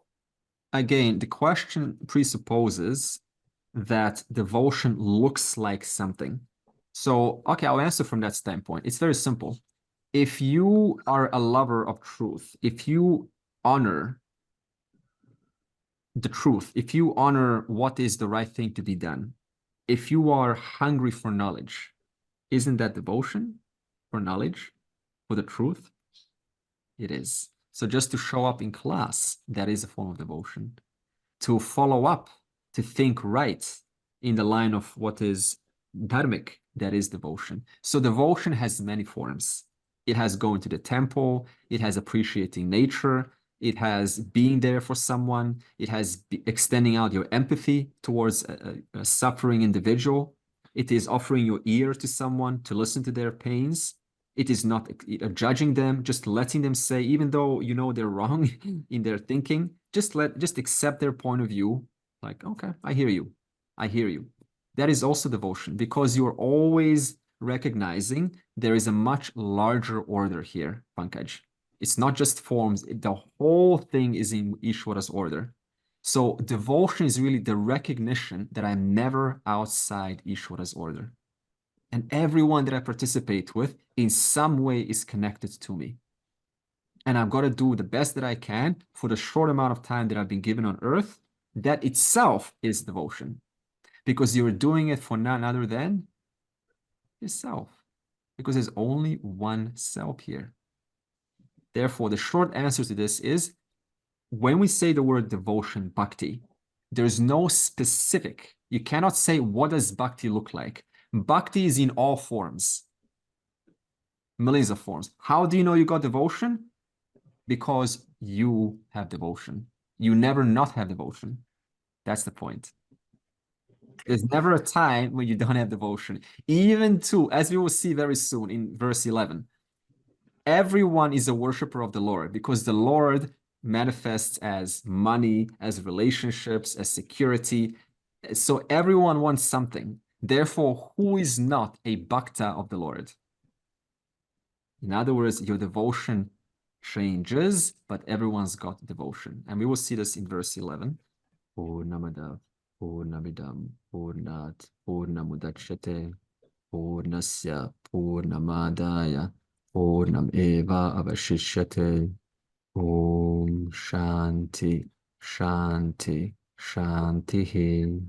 Again, the question presupposes that devotion looks like something. So, okay, I'll answer from that standpoint. It's very simple. If you are a lover of truth, if you honor the truth, if you honor what is the right thing to be done, if you are hungry for knowledge, isn't that devotion for knowledge, for the truth? It is. So just to show up in class, that is a form of devotion. To follow up, to think right in the line of what is dharmic, that is devotion. So devotion has many forms. It has going to the temple, it has appreciating nature, it has being there for someone, it has extending out your empathy towards a suffering individual. It is offering your ear to someone to listen to their pains. It is not judging them, just letting them say, even though you know they're wrong in their thinking, just accept their point of view. Like, okay, I hear you. I hear you. That is also devotion, because you're always recognizing there is a much larger order here, Pankaj. It's not just forms, the whole thing is in Ishvara's order. So devotion is really the recognition that I'm never outside Ishvara's order. And everyone that I participate with in some way is connected to me. And I've got to do the best that I can for the short amount of time that I've been given on earth. That itself is devotion, because you're doing it for none other than yourself, because there's only one self here. Therefore, the short answer to this is, when we say the word devotion, bhakti, there's no specific. You cannot say, what does bhakti look like? Bhakti is in all forms, millions of forms. How do you know you got devotion? Because you have devotion. You never not have devotion. That's the point. There's never a time when you don't have devotion. Even to, as we will see very soon in verse 11, everyone is a worshiper of the Lord, because the Lord manifests as money, as relationships, as security. So everyone wants something. Therefore, who is not a bhakta of the Lord? In other words, your devotion changes, but everyone's got devotion. And we will see this in verse 11. Purnamada, Purnamidam, Purnat, Purnamudachyate, Purnasya, Purnamadaya, Purnam eva avashishyate. Om Shanti, Shanti, Shanti.